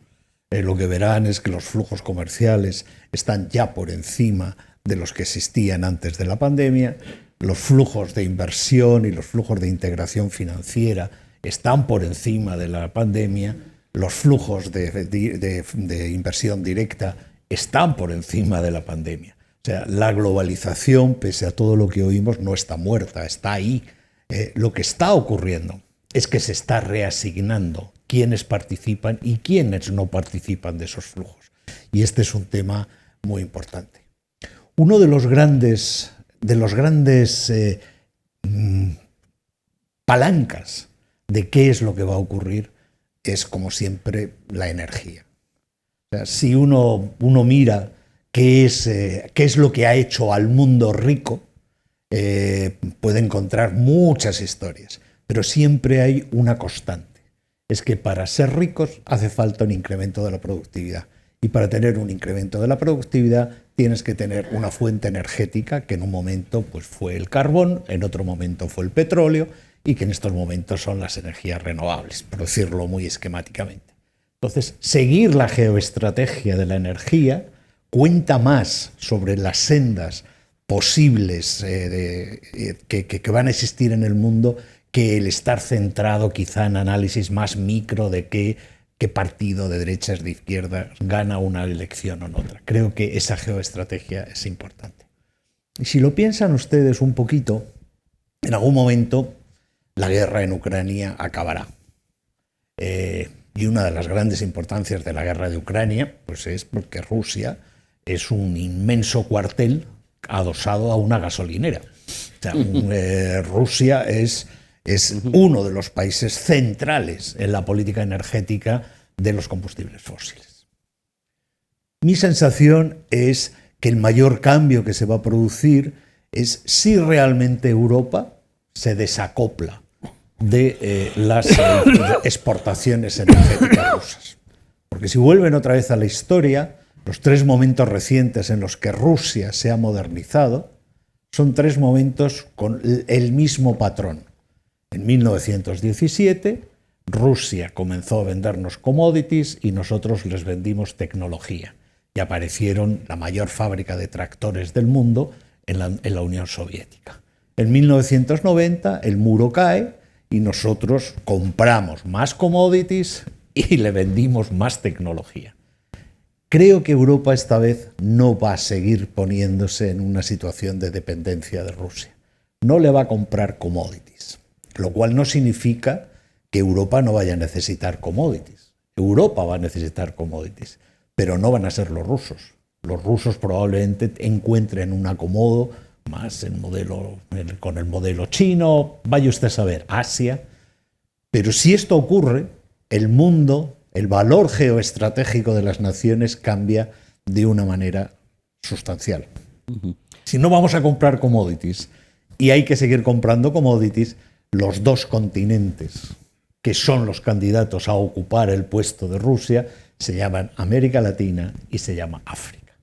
lo que verán es que los flujos comerciales están ya por encima de los que existían antes de la pandemia. Los flujos de inversión y los flujos de integración financiera están por encima de la pandemia, los flujos de inversión directa están por encima de la pandemia. O sea, la globalización, pese a todo lo que oímos, no está muerta, está ahí. Lo que está ocurriendo es que se está reasignando quiénes participan y quiénes no participan de esos flujos. Y este es un tema muy importante. Uno de los grandes palancas de qué es lo que va a ocurrir es, como siempre, la energía. O sea, si uno mira qué es lo que ha hecho al mundo rico, puede encontrar muchas historias, pero siempre hay una constante. Es que para ser ricos hace falta un incremento de la productividad. Y para tener un incremento de la productividad tienes que tener una fuente energética que en un momento pues, fue el carbón, en otro momento fue el petróleo y que en estos momentos son las energías renovables, por decirlo muy esquemáticamente. Entonces, seguir la geoestrategia de la energía cuenta más sobre las sendas posibles que van a existir en el mundo que el estar centrado quizá en análisis más micro de qué partido de derechas, de izquierda gana una elección o en otra. Creo que esa geoestrategia es importante. Y si lo piensan ustedes un poquito, en algún momento la guerra en Ucrania acabará. Y una de las grandes importancias de la guerra de Ucrania pues es porque Rusia es un inmenso cuartel adosado a una gasolinera. O sea, Rusia es uno de los países centrales en la política energética de los combustibles fósiles. Mi sensación es que el mayor cambio que se va a producir es si realmente Europa se desacopla de las exportaciones energéticas rusas. Porque si vuelven otra vez a la historia, los 3 momentos recientes en los que Rusia se ha modernizado son 3 momentos con el mismo patrón. En 1917, Rusia comenzó a vendernos commodities y nosotros les vendimos tecnología. Y aparecieron la mayor fábrica de tractores del mundo en la Unión Soviética. En 1990 el muro cae y nosotros compramos más commodities y le vendimos más tecnología. Creo que Europa esta vez no va a seguir poniéndose en una situación de dependencia de Rusia. No le va a comprar commodities, lo cual no significa que Europa no vaya a necesitar commodities. Europa va a necesitar commodities, pero no van a ser los rusos. Los rusos probablemente encuentren un acomodo más con el modelo chino, vaya usted a saber, Asia. Pero si esto ocurre, el mundo, el valor geoestratégico de las naciones cambia de una manera sustancial. Si no vamos a comprar commodities y hay que seguir comprando commodities, los 2 continentes que son los candidatos a ocupar el puesto de Rusia se llaman América Latina y se llama África.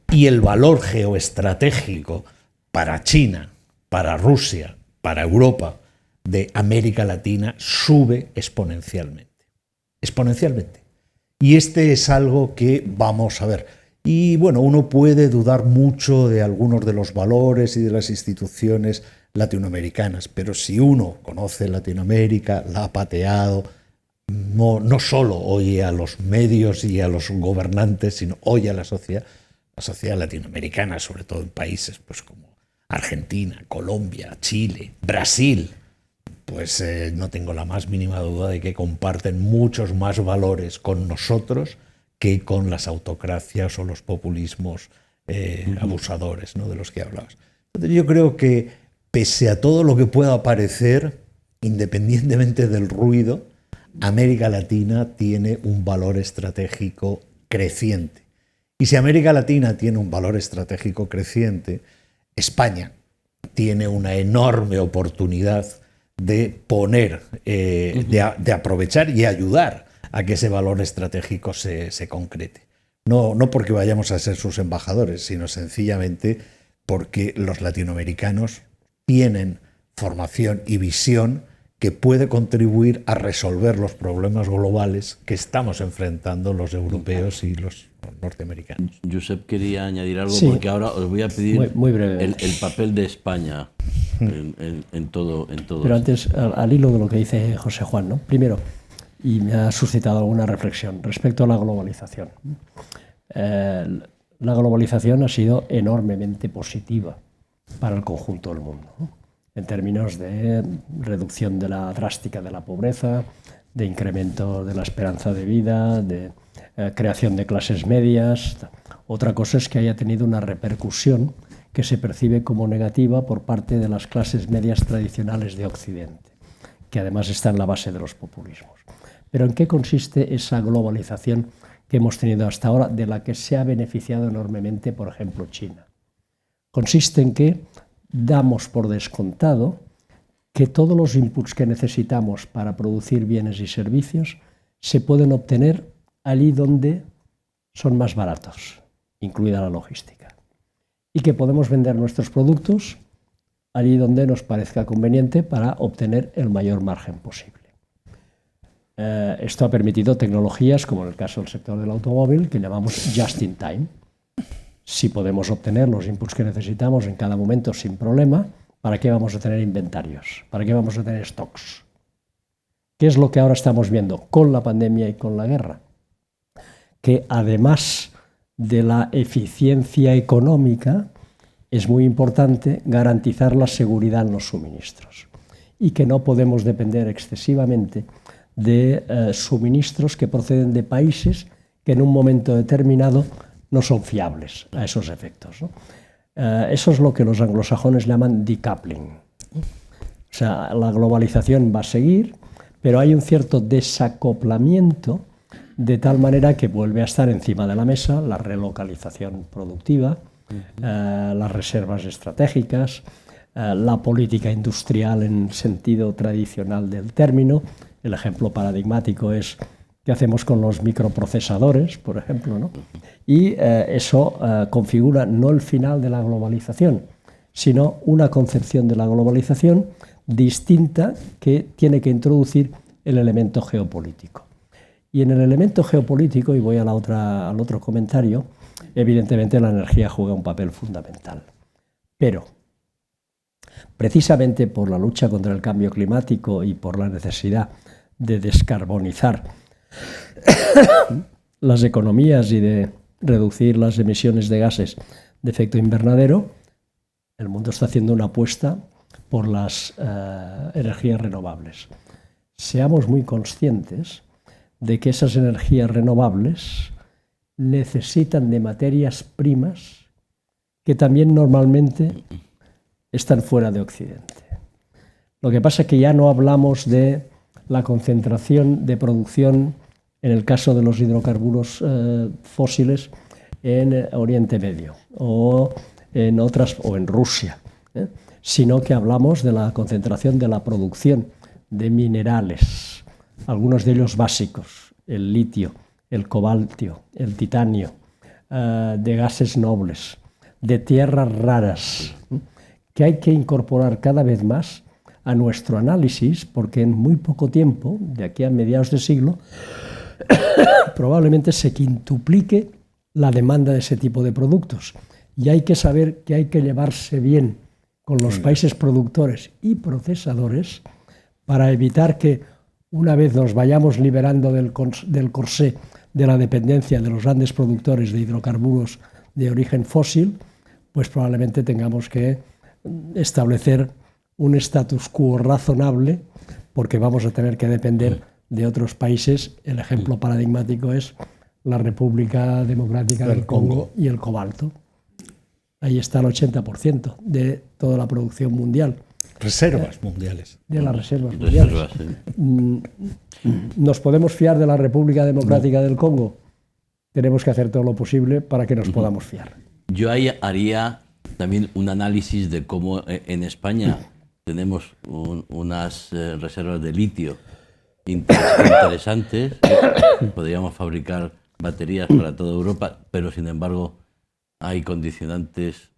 Y el valor geoestratégico para China, para Rusia, para Europa, de América Latina sube exponencialmente. Exponencialmente. Y este es algo que vamos a ver. Y bueno, uno puede dudar mucho de algunos de los valores y de las instituciones latinoamericanas, pero si uno conoce Latinoamérica, la ha pateado, no solo oye a los medios y a los gobernantes, sino oye a la sociedad latinoamericana, sobre todo en países pues, como Argentina, Colombia, Chile, Brasil, pues no tengo la más mínima duda de que comparten muchos más valores con nosotros que con las autocracias o los populismos abusadores, ¿no?, de los que hablabas. Entonces yo creo que pese a todo lo que pueda parecer, independientemente del ruido, América Latina tiene un valor estratégico creciente. Y si América Latina tiene un valor estratégico creciente, España tiene una enorme oportunidad de poner, de aprovechar y ayudar a que ese valor estratégico se concrete. No porque vayamos a ser sus embajadores, sino sencillamente porque los latinoamericanos tienen formación y visión que puede contribuir a resolver los problemas globales que estamos enfrentando los europeos y los norteamericano. Josep quería añadir algo, Sí. porque ahora os voy a pedir Muy breve. el papel de España en todo Pero esto. antes, al hilo de lo que dice José Juan, ¿no? Primero, y me ha suscitado alguna reflexión respecto a la globalización. La globalización ha sido enormemente positiva para el conjunto del mundo, ¿no? En términos de reducción drástica de la pobreza, de incremento de la esperanza de vida, de creación de clases medias. Otra cosa es que haya tenido una repercusión que se percibe como negativa por parte de las clases medias tradicionales de Occidente, que además está en la base de los populismos. Pero ¿en qué consiste esa globalización que hemos tenido hasta ahora, de la que se ha beneficiado enormemente, por ejemplo, China? Consiste en que damos por descontado que todos los inputs que necesitamos para producir bienes y servicios se pueden obtener allí donde son más baratos, incluida la logística, y que podemos vender nuestros productos allí donde nos parezca conveniente para obtener el mayor margen posible. Esto ha permitido tecnologías, como en el caso del sector del automóvil, que llamamos just in time. Si podemos obtener los inputs que necesitamos en cada momento sin problema, ¿para qué vamos a tener inventarios? ¿Para qué vamos a tener stocks? ¿Qué es lo que ahora estamos viendo con la pandemia y con la guerra? Que además de la eficiencia económica, es muy importante garantizar la seguridad en los suministros y que no podemos depender excesivamente de suministros que proceden de países que en un momento determinado no son fiables a esos efectos, ¿no? Eso es lo que los anglosajones llaman decoupling. O sea, la globalización va a seguir, pero hay un cierto desacoplamiento, de tal manera que vuelve a estar encima de la mesa la relocalización productiva, las reservas estratégicas, la política industrial en sentido tradicional del término. El ejemplo paradigmático es qué hacemos con los microprocesadores, por ejemplo, ¿no? Y eso configura no el final de la globalización, sino una concepción de la globalización distinta que tiene que introducir el elemento geopolítico. Y en el elemento geopolítico, y voy al otro comentario, evidentemente la energía juega un papel fundamental. Pero, precisamente por la lucha contra el cambio climático y por la necesidad de descarbonizar las economías y de reducir las emisiones de gases de efecto invernadero, el mundo está haciendo una apuesta por las energías renovables. Seamos muy conscientes de que esas energías renovables necesitan de materias primas que también normalmente están fuera de Occidente. Lo que pasa es que ya no hablamos de la concentración de producción, en el caso de los hidrocarburos fósiles, en Oriente Medio o en otras, o en Rusia, sino que hablamos de la concentración de la producción de minerales, algunos de ellos básicos, el litio, el cobalto, el titanio, de gases nobles, de tierras raras, que hay que incorporar cada vez más a nuestro análisis, porque en muy poco tiempo, de aquí a mediados de siglo, probablemente se quintuplique la demanda de ese tipo de productos. Y hay que saber que hay que llevarse bien con los países productores y procesadores para evitar que, una vez nos vayamos liberando del corsé de la dependencia de los grandes productores de hidrocarburos de origen fósil, pues probablemente tengamos que establecer un status quo razonable, porque vamos a tener que depender de otros países. El ejemplo paradigmático es la República Democrática del Congo y el cobalto. Ahí está el 80% de toda la producción mundial. Reservas mundiales. De las reservas mundiales. ¿Nos podemos fiar de la República Democrática del Congo? Tenemos que hacer todo lo posible para que nos podamos fiar. Yo ahí haría también un análisis de cómo en España tenemos unas reservas de litio interesantes. Podríamos fabricar baterías para toda Europa, pero sin embargo hay condicionantes,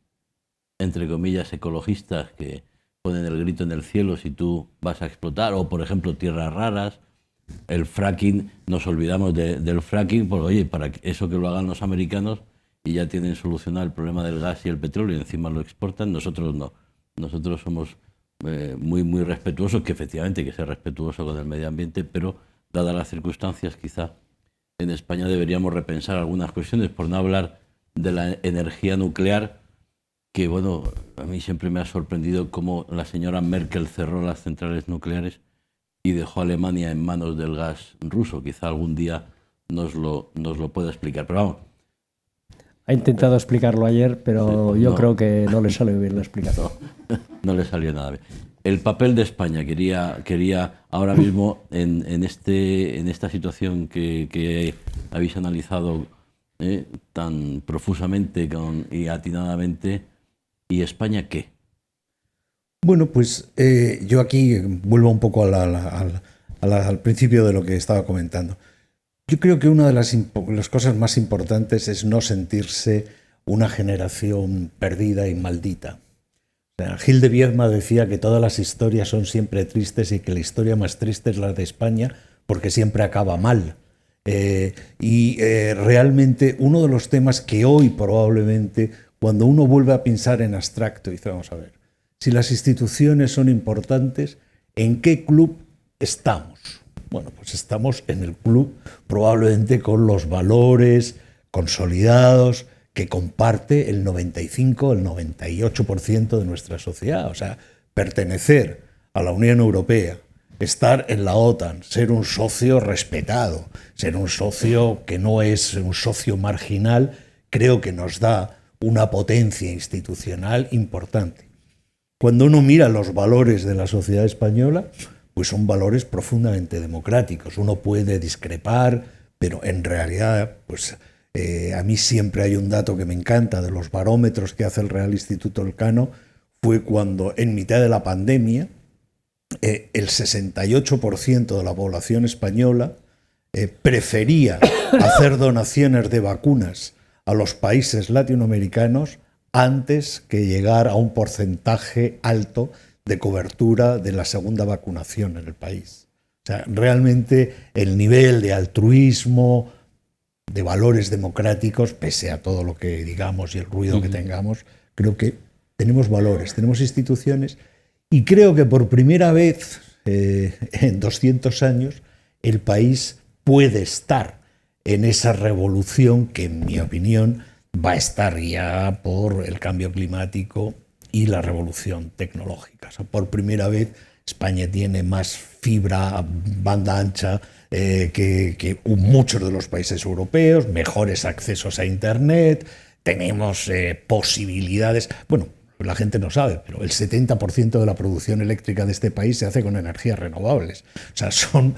entre comillas, ecologistas que ponen el grito en el cielo si tú vas a explotar, o por ejemplo tierras raras, el fracking, nos olvidamos del fracking, porque oye, para eso que lo hagan los americanos y ya tienen solucionado el problema del gas y el petróleo y encima lo exportan, nosotros no. Nosotros somos muy respetuosos, que efectivamente hay que ser respetuoso con el medio ambiente, pero dadas las circunstancias quizá en España deberíamos repensar algunas cuestiones, por no hablar de la energía nuclear, que bueno, a mí siempre me ha sorprendido cómo la señora Merkel cerró las centrales nucleares y dejó a Alemania en manos del gas ruso. Quizá algún día nos lo pueda explicar. Pero vamos. Ha intentado explicarlo ayer, pero yo creo que no le salió bien la explicación. No le salió nada bien. El papel de España, quería ahora mismo en esta situación que habéis analizado tan profusamente y atinadamente, ¿y España qué? Bueno, pues yo aquí vuelvo un poco al principio de lo que estaba comentando. Yo creo que una de las cosas más importantes es no sentirse una generación perdida y maldita. O sea, Gil de Viedma decía que todas las historias son siempre tristes y que la historia más triste es la de España porque siempre acaba mal. Realmente uno de los temas que hoy probablemente, cuando uno vuelve a pensar en abstracto, dice, vamos a ver, si las instituciones son importantes, ¿en qué club estamos? Bueno, pues estamos en el club probablemente con los valores consolidados que comparte el 95, el 98% de nuestra sociedad. O sea, pertenecer a la Unión Europea, estar en la OTAN, ser un socio respetado, ser un socio que no es un socio marginal, creo que nos da una potencia institucional importante. Cuando uno mira los valores de la sociedad española, pues son valores profundamente democráticos. Uno puede discrepar, pero en realidad, pues a mí siempre hay un dato que me encanta de los barómetros que hace el Real Instituto Elcano, fue cuando en mitad de la pandemia el 68% de la población española prefería hacer donaciones de vacunas a los países latinoamericanos antes que llegar a un porcentaje alto de cobertura de la segunda vacunación en el país. O sea, realmente el nivel de altruismo, de valores democráticos, pese a todo lo que digamos y el ruido que tengamos, creo que tenemos valores, tenemos instituciones y creo que por primera vez en 200 años el país puede estar en esa revolución que, en mi opinión, va a estar guiada por el cambio climático y la revolución tecnológica. O sea, por primera vez España tiene más fibra, banda ancha que muchos de los países europeos, mejores accesos a Internet, tenemos posibilidades. Bueno, la gente no sabe, pero el 70% de la producción eléctrica de este país se hace con energías renovables. O sea, son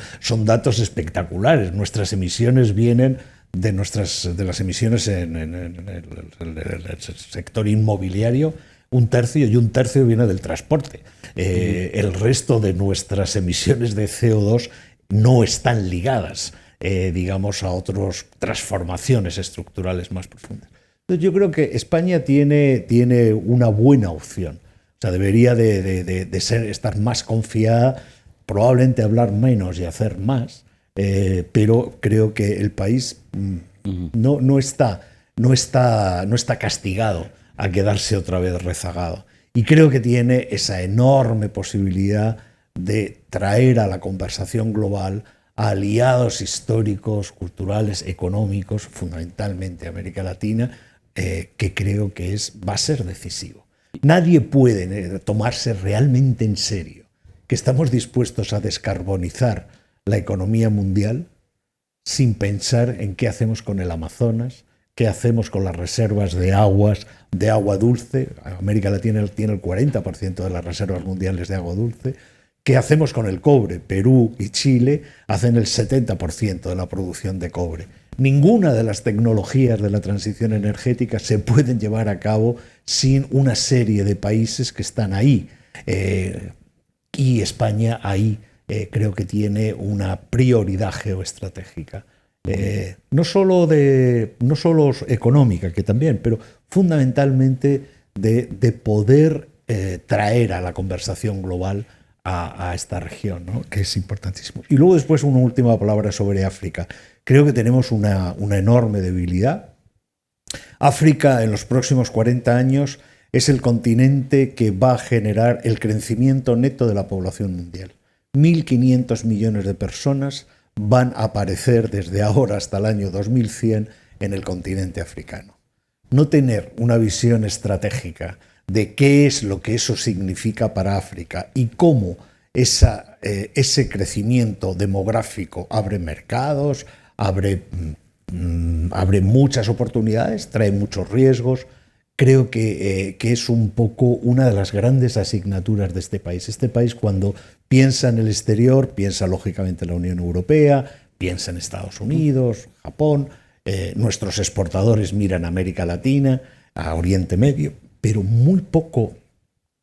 datos espectaculares. Nuestras emisiones vienen de las emisiones en el sector inmobiliario, un tercio viene del transporte. El resto de nuestras emisiones de CO2 no están ligadas, digamos, a otras transformaciones estructurales más profundas. Entonces yo creo que España tiene una buena opción. O sea, debería de estar más confiada, probablemente hablar menos y hacer más, pero creo que el país no está castigado a quedarse otra vez rezagado. Y creo que tiene esa enorme posibilidad de traer a la conversación global a aliados históricos, culturales, económicos, fundamentalmente América Latina, que creo que va a ser decisivo. Nadie puede tomarse realmente en serio que estamos dispuestos a descarbonizar la economía mundial sin pensar en qué hacemos con el Amazonas, qué hacemos con las reservas de agua dulce. América Latina tiene el 40% de las reservas mundiales de agua dulce. ¿Qué hacemos con el cobre? Perú y Chile hacen el 70% de la producción de cobre. Ninguna de las tecnologías de la transición energética se pueden llevar a cabo sin una serie de países que están ahí. Y España ahí creo que tiene una prioridad geoestratégica. No solo económica, que también, pero fundamentalmente de poder traer a la conversación global a esta región, ¿no? Que es importantísimo. Y luego después una última palabra sobre África. Creo que tenemos una enorme debilidad. África en los próximos 40 años es el continente que va a generar el crecimiento neto de la población mundial. 1.500 millones de personas van a aparecer desde ahora hasta el año 2100 en el continente africano. No tener una visión estratégica de qué es lo que eso significa para África y cómo ese crecimiento demográfico abre mercados, abre muchas oportunidades, trae muchos riesgos. Creo que es un poco una de las grandes asignaturas de este país. Este país, cuando piensa en el exterior, piensa lógicamente en la Unión Europea, piensa en Estados Unidos, Japón. Nuestros exportadores miran a América Latina, a Oriente Medio, pero muy poco.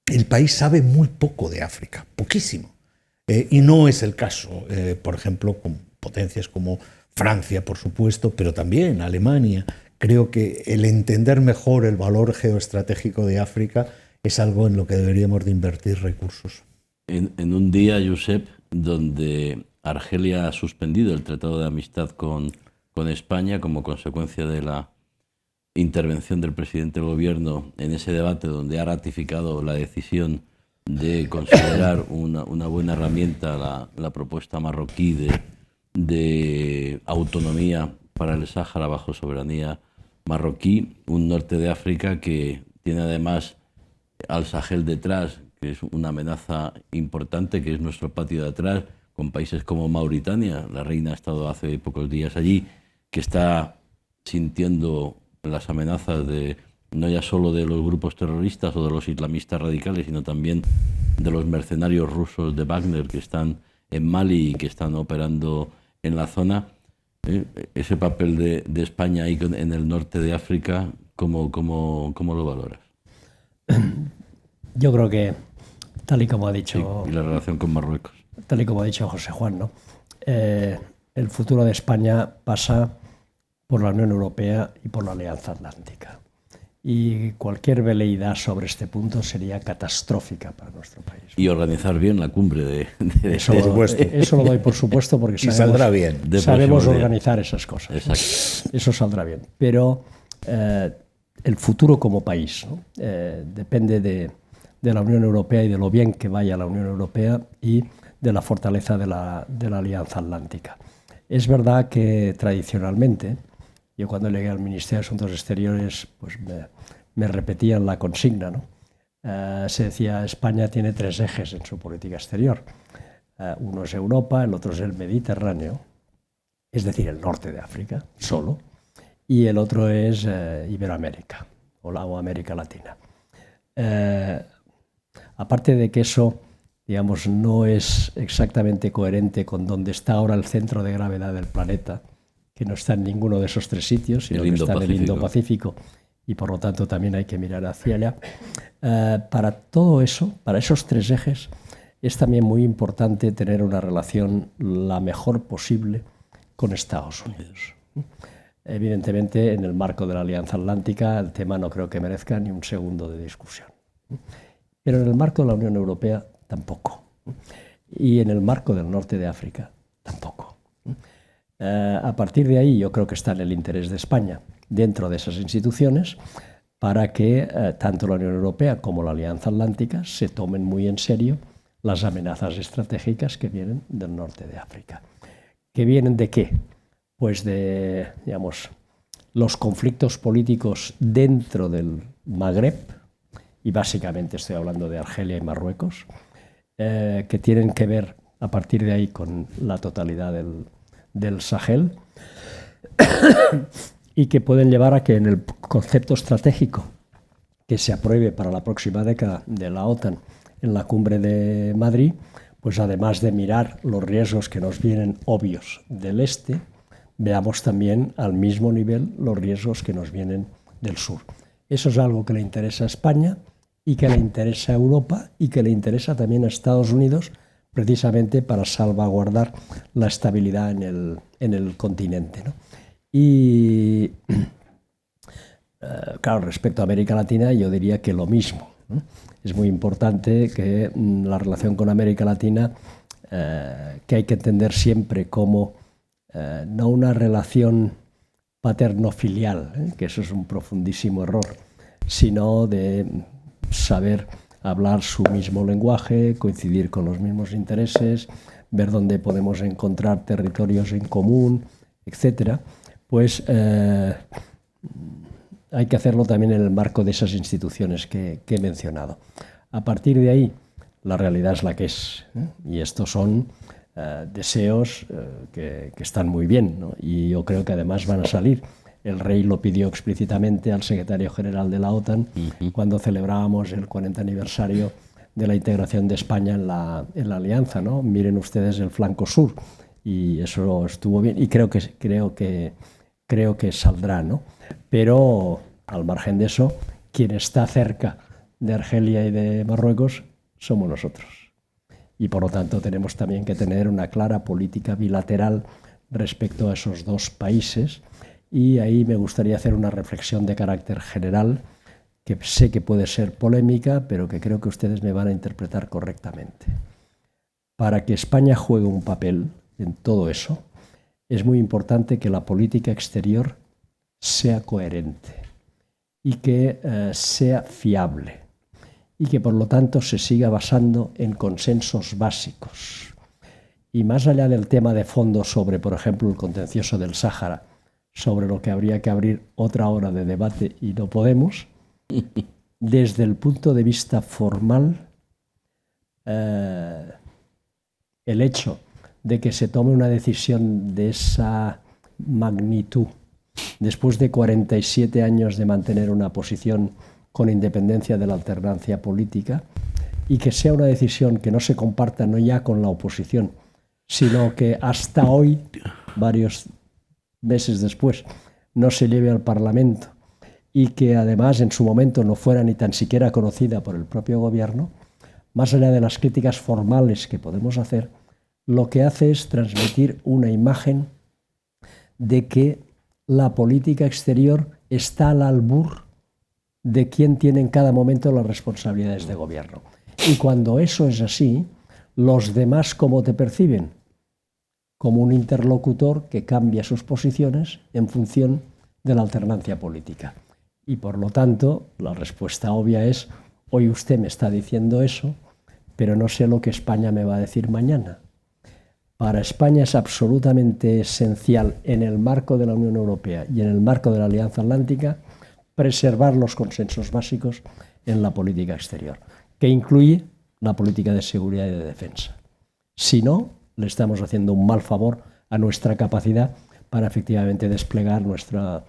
El país sabe muy poco de África, poquísimo. Y no es el caso, por ejemplo, con potencias como Francia, por supuesto, pero también Alemania. Creo que el entender mejor el valor geoestratégico de África es algo en lo que deberíamos de invertir recursos. En un día, Josep, donde Argelia ha suspendido el Tratado de Amistad con España como consecuencia de la intervención del presidente del gobierno en ese debate, donde ha ratificado la decisión de considerar una buena herramienta la propuesta marroquí de autonomía para el Sáhara bajo soberanía marroquí, un norte de África que tiene además al Sahel detrás, que es una amenaza importante, que es nuestro patio de atrás, con países como Mauritania. La reina ha estado hace pocos días allí, que está sintiendo las amenazas no ya solo de los grupos terroristas o de los islamistas radicales, sino también de los mercenarios rusos de Wagner que están en Mali y que están operando en la zona. Ese papel de España ahí en el norte de África, ¿cómo lo valoras? Yo creo que, tal y como ha dicho... Sí, y la relación con Marruecos. Tal y como ha dicho José Juan, ¿no? El futuro de España pasa por la Unión Europea y por la Alianza Atlántica. Y cualquier veleidad sobre este punto sería catastrófica para nuestro país. Y organizar bien la cumbre de eso, por supuesto. Eso lo doy por supuesto porque saldrá bien. Sabemos organizar esas cosas. Exacto. Eso saldrá bien. Pero el futuro como país, ¿no? Depende de la Unión Europea y de lo bien que vaya la Unión Europea y de la fortaleza de la Alianza Atlántica. Es verdad que tradicionalmente, yo cuando llegué al Ministerio de Asuntos Exteriores, pues me repetían la consigna, ¿no? Se decía, España tiene 3 ejes en su política exterior. Uno es Europa, el otro es el Mediterráneo, es decir, el norte de África, solo, y el otro es Iberoamérica, o América Latina. Aparte de que eso, digamos, no es exactamente coherente con donde está ahora el centro de gravedad del planeta, que no está en ninguno de esos 3 sitios, sino que está en el Indo-Pacífico, y por lo tanto también hay que mirar hacia allá. Para todo eso, para esos 3 ejes, es también muy importante tener una relación la mejor posible con Estados Unidos. Evidentemente, en el marco de la Alianza Atlántica, el tema no creo que merezca ni un segundo de discusión. Pero en el marco de la Unión Europea, tampoco. Y en el marco del norte de África, tampoco. A partir de ahí yo creo que está en el interés de España, dentro de esas instituciones, para que tanto la Unión Europea como la Alianza Atlántica se tomen muy en serio las amenazas estratégicas que vienen del norte de África. ¿Que vienen de qué? Pues de, digamos, los conflictos políticos dentro del Magreb, y básicamente estoy hablando de Argelia y Marruecos, que tienen que ver a partir de ahí con la totalidad del Sahel y que pueden llevar a que en el concepto estratégico que se apruebe para la próxima década de la OTAN en la cumbre de Madrid, pues además de mirar los riesgos que nos vienen obvios del este, veamos también al mismo nivel los riesgos que nos vienen del sur. Eso es algo que le interesa a España y que le interesa a Europa y que le interesa también a Estados Unidos, precisamente para salvaguardar la estabilidad en el continente, ¿no? Y claro, respecto a América Latina yo diría que lo mismo. ¿no? Es muy importante que la relación con América Latina, que hay que entender siempre como no una relación paterno-filial, que eso es un profundísimo error, sino de saber hablar su mismo lenguaje, coincidir con los mismos intereses, ver dónde podemos encontrar territorios en común, etcétera. Pues hay que hacerlo también en el marco de esas instituciones que he mencionado. A partir de ahí, la realidad es la que es, ¿eh? Y estos son deseos que están muy bien, ¿no? Y yo creo que además van a salir. El rey lo pidió explícitamente al secretario general de la OTAN cuando celebrábamos el 40 aniversario de la integración de España en la alianza, ¿no? Miren ustedes el flanco sur, y eso estuvo bien, y creo que saldrá, ¿no? Pero al margen de eso, quien está cerca de Argelia y de Marruecos somos nosotros. Y por lo tanto tenemos también que tener una clara política bilateral respecto a esos dos países, y ahí me gustaría hacer una reflexión de carácter general que sé que puede ser polémica, pero que creo que ustedes me van a interpretar correctamente. Para que España juegue un papel en todo eso, es muy importante que la política exterior sea coherente y que sea fiable, y que por lo tanto se siga basando en consensos básicos. Y más allá del tema de fondo sobre, por ejemplo, el contencioso del Sáhara, sobre lo que habría que abrir otra hora de debate y no podemos, desde el punto de vista formal, el hecho de que se tome una decisión de esa magnitud después de 47 años de mantener una posición con independencia de la alternancia política, y que sea una decisión que no se comparta no ya con la oposición, sino que hasta hoy, varios meses después, no se lleve al Parlamento, y que además en su momento no fuera ni tan siquiera conocida por el propio gobierno, más allá de las críticas formales que podemos hacer, lo que hace es transmitir una imagen de que la política exterior está al albur de quién tiene en cada momento las responsabilidades de gobierno. Y cuando eso es así, los demás, ¿cómo te perciben? Como un interlocutor que cambia sus posiciones en función de la alternancia política. Y por lo tanto, la respuesta obvia es: hoy usted me está diciendo eso, pero no sé lo que España me va a decir mañana. Para España es absolutamente esencial, en el marco de la Unión Europea y en el marco de la Alianza Atlántica, preservar los consensos básicos en la política exterior, que incluye la política de seguridad y de defensa. Si no, le estamos haciendo un mal favor a nuestra capacidad para efectivamente desplegar nuestra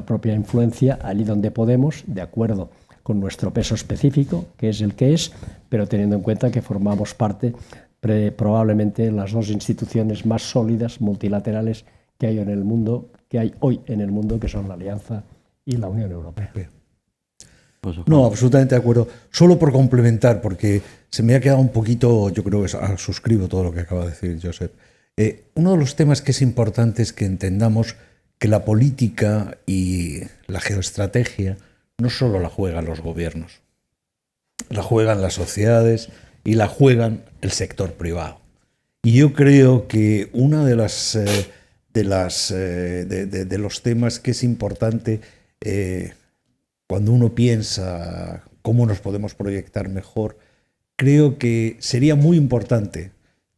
propia influencia allí donde podemos, de acuerdo con nuestro peso específico, que es el que es, pero teniendo en cuenta que formamos parte probablemente las dos instituciones más sólidas, multilaterales, que hay hoy en el mundo, que son la Alianza y la Unión Europea. No, absolutamente de acuerdo. Solo por complementar, porque se me ha quedado un poquito, yo creo que suscribo todo lo que acaba de decir Josep. Uno de los temas que es importante es que entendamos que la política y la geoestrategia no solo la juegan los gobiernos, la juegan las sociedades y la juegan el sector privado. Y yo creo que uno de los temas que es importante cuando uno piensa cómo nos podemos proyectar mejor, creo que sería muy importante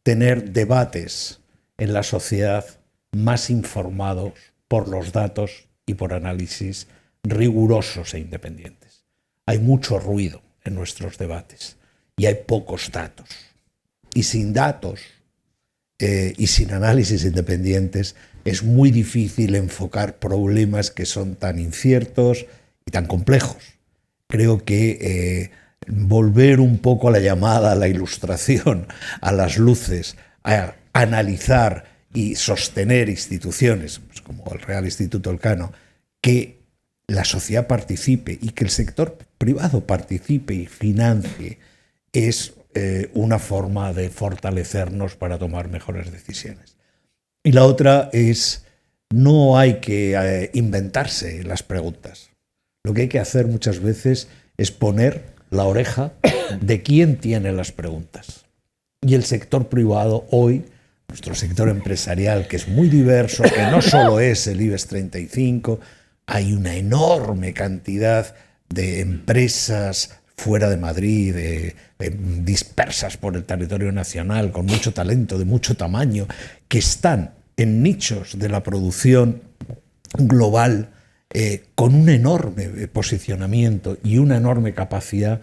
tener debates en la sociedad más informados por los datos y por análisis rigurosos e independientes. Hay mucho ruido en nuestros debates y hay pocos datos. Y sin datos y sin análisis independientes es muy difícil enfocar problemas que son tan inciertos y tan complejos. Creo que volver un poco a la llamada, a la ilustración, a las luces, a analizar y sostener instituciones, pues como el Real Instituto Elcano, que la sociedad participe y que el sector privado participe y financie, es una forma de fortalecernos para tomar mejores decisiones. Y la otra es, no hay que inventarse las preguntas. Lo que hay que hacer muchas veces es poner la oreja de quién tiene las preguntas. Y el sector privado hoy, nuestro sector empresarial, que es muy diverso, que no solo es el IBEX 35, hay una enorme cantidad de empresas fuera de Madrid, dispersas por el territorio nacional, con mucho talento, de mucho tamaño, que están en nichos de la producción global, con un enorme posicionamiento y una enorme capacidad.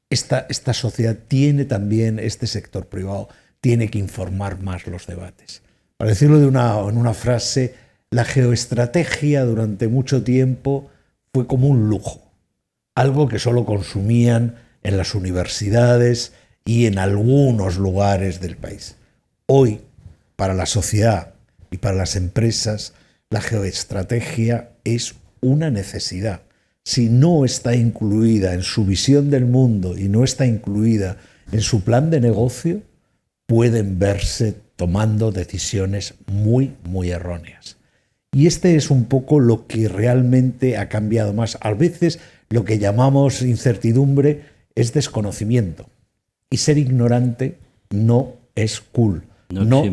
Esta sociedad tiene también, este sector privado, tiene que informar más los debates. Para decirlo en una frase, la geoestrategia durante mucho tiempo fue como un lujo, algo que solo consumían en las universidades y en algunos lugares del país. Hoy, para la sociedad y para las empresas, la geoestrategia es una necesidad. Si no está incluida en su visión del mundo y no está incluida en su plan de negocio, pueden verse tomando decisiones muy, muy erróneas. Y este es un poco lo que realmente ha cambiado más. A veces lo que llamamos incertidumbre es desconocimiento. Y ser ignorante no es cool. No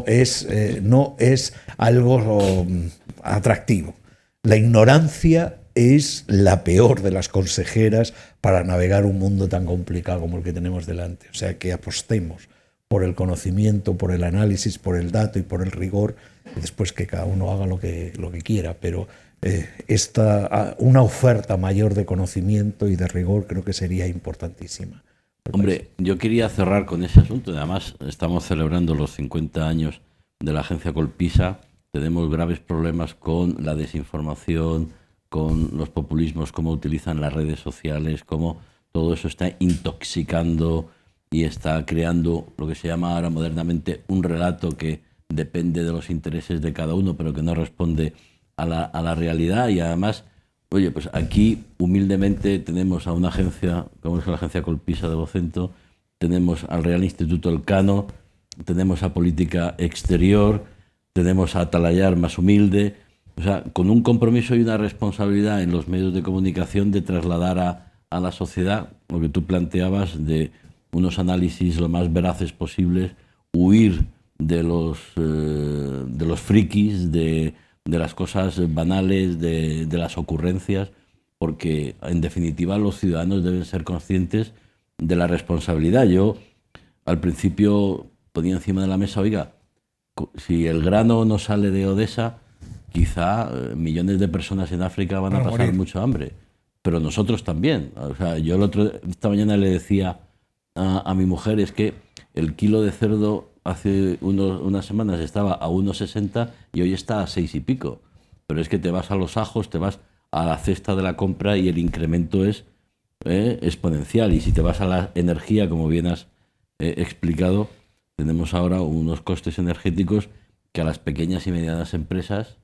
es algo atractivo. La ignorancia es la peor de las consejeras para navegar un mundo tan complicado como el que tenemos delante. O sea, que apostemos por el conocimiento, por el análisis, por el dato y por el rigor, y después que cada uno haga lo que quiera. Pero una oferta mayor de conocimiento y de rigor creo que sería importantísima. Hombre, yo quería cerrar con ese asunto. Además, estamos celebrando los 50 años de la agencia Colpisa. Tenemos graves problemas con la desinformación, con los populismos, cómo utilizan las redes sociales, cómo todo eso está intoxicando y está creando lo que se llama ahora modernamente un relato que depende de los intereses de cada uno, pero que no responde a la realidad. Y además, oye, pues aquí humildemente tenemos a una agencia, como es la agencia Colpisa de Vocento, tenemos al Real Instituto Elcano, tenemos a Política Exterior, tenemos a Atalayar más humilde, o sea, con un compromiso y una responsabilidad en los medios de comunicación de trasladar a la sociedad lo que tú planteabas de unos análisis lo más veraces posibles, huir de los frikis, de las cosas banales, de las ocurrencias, porque en definitiva los ciudadanos deben ser conscientes de la responsabilidad. Yo al principio ponía encima de la mesa, oiga, si el grano no sale de Odesa, quizá millones de personas en África van a pasar mucho hambre, pero nosotros también. O sea, yo esta mañana le decía a mi mujer, es que el kilo de cerdo hace unas semanas estaba a 1,60 y hoy está a 6 y pico. Pero es que te vas a los ajos, te vas a la cesta de la compra y el incremento es exponencial. Y si te vas a la energía, como bien has explicado, tenemos ahora unos costes energéticos que a las pequeñas y medianas empresas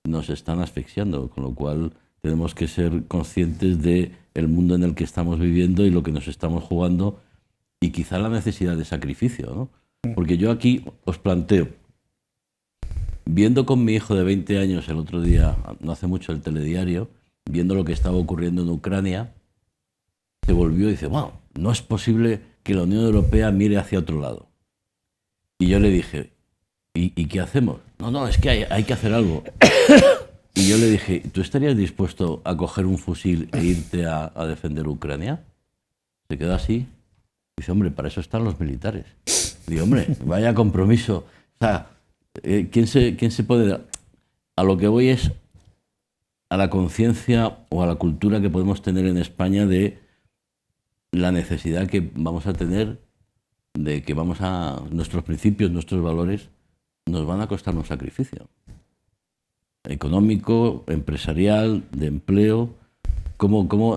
nos están asfixiando, con lo cual tenemos que ser conscientes del mundo en el que estamos viviendo y lo que nos estamos jugando y quizá la necesidad de sacrificio, ¿no? Porque yo aquí os planteo, viendo con mi hijo de 20 años el otro día, no hace mucho, el telediario, viendo lo que estaba ocurriendo en Ucrania, se volvió y dice, wow, no es posible que la Unión Europea mire hacia otro lado. Y yo le dije, ¿y qué hacemos? No, es que hay que hacer algo. Y yo le dije, ¿tú estarías dispuesto a coger un fusil e irte a defender Ucrania? Se quedó así. Dice, hombre, para eso están los militares. Digo, hombre, vaya compromiso. O sea, ¿quién se puede...? A lo que voy es a la conciencia o a la cultura que podemos tener en España de la necesidad que vamos a tener de que nuestros principios, nuestros valores, nos van a costar un sacrificio económico, empresarial, de empleo,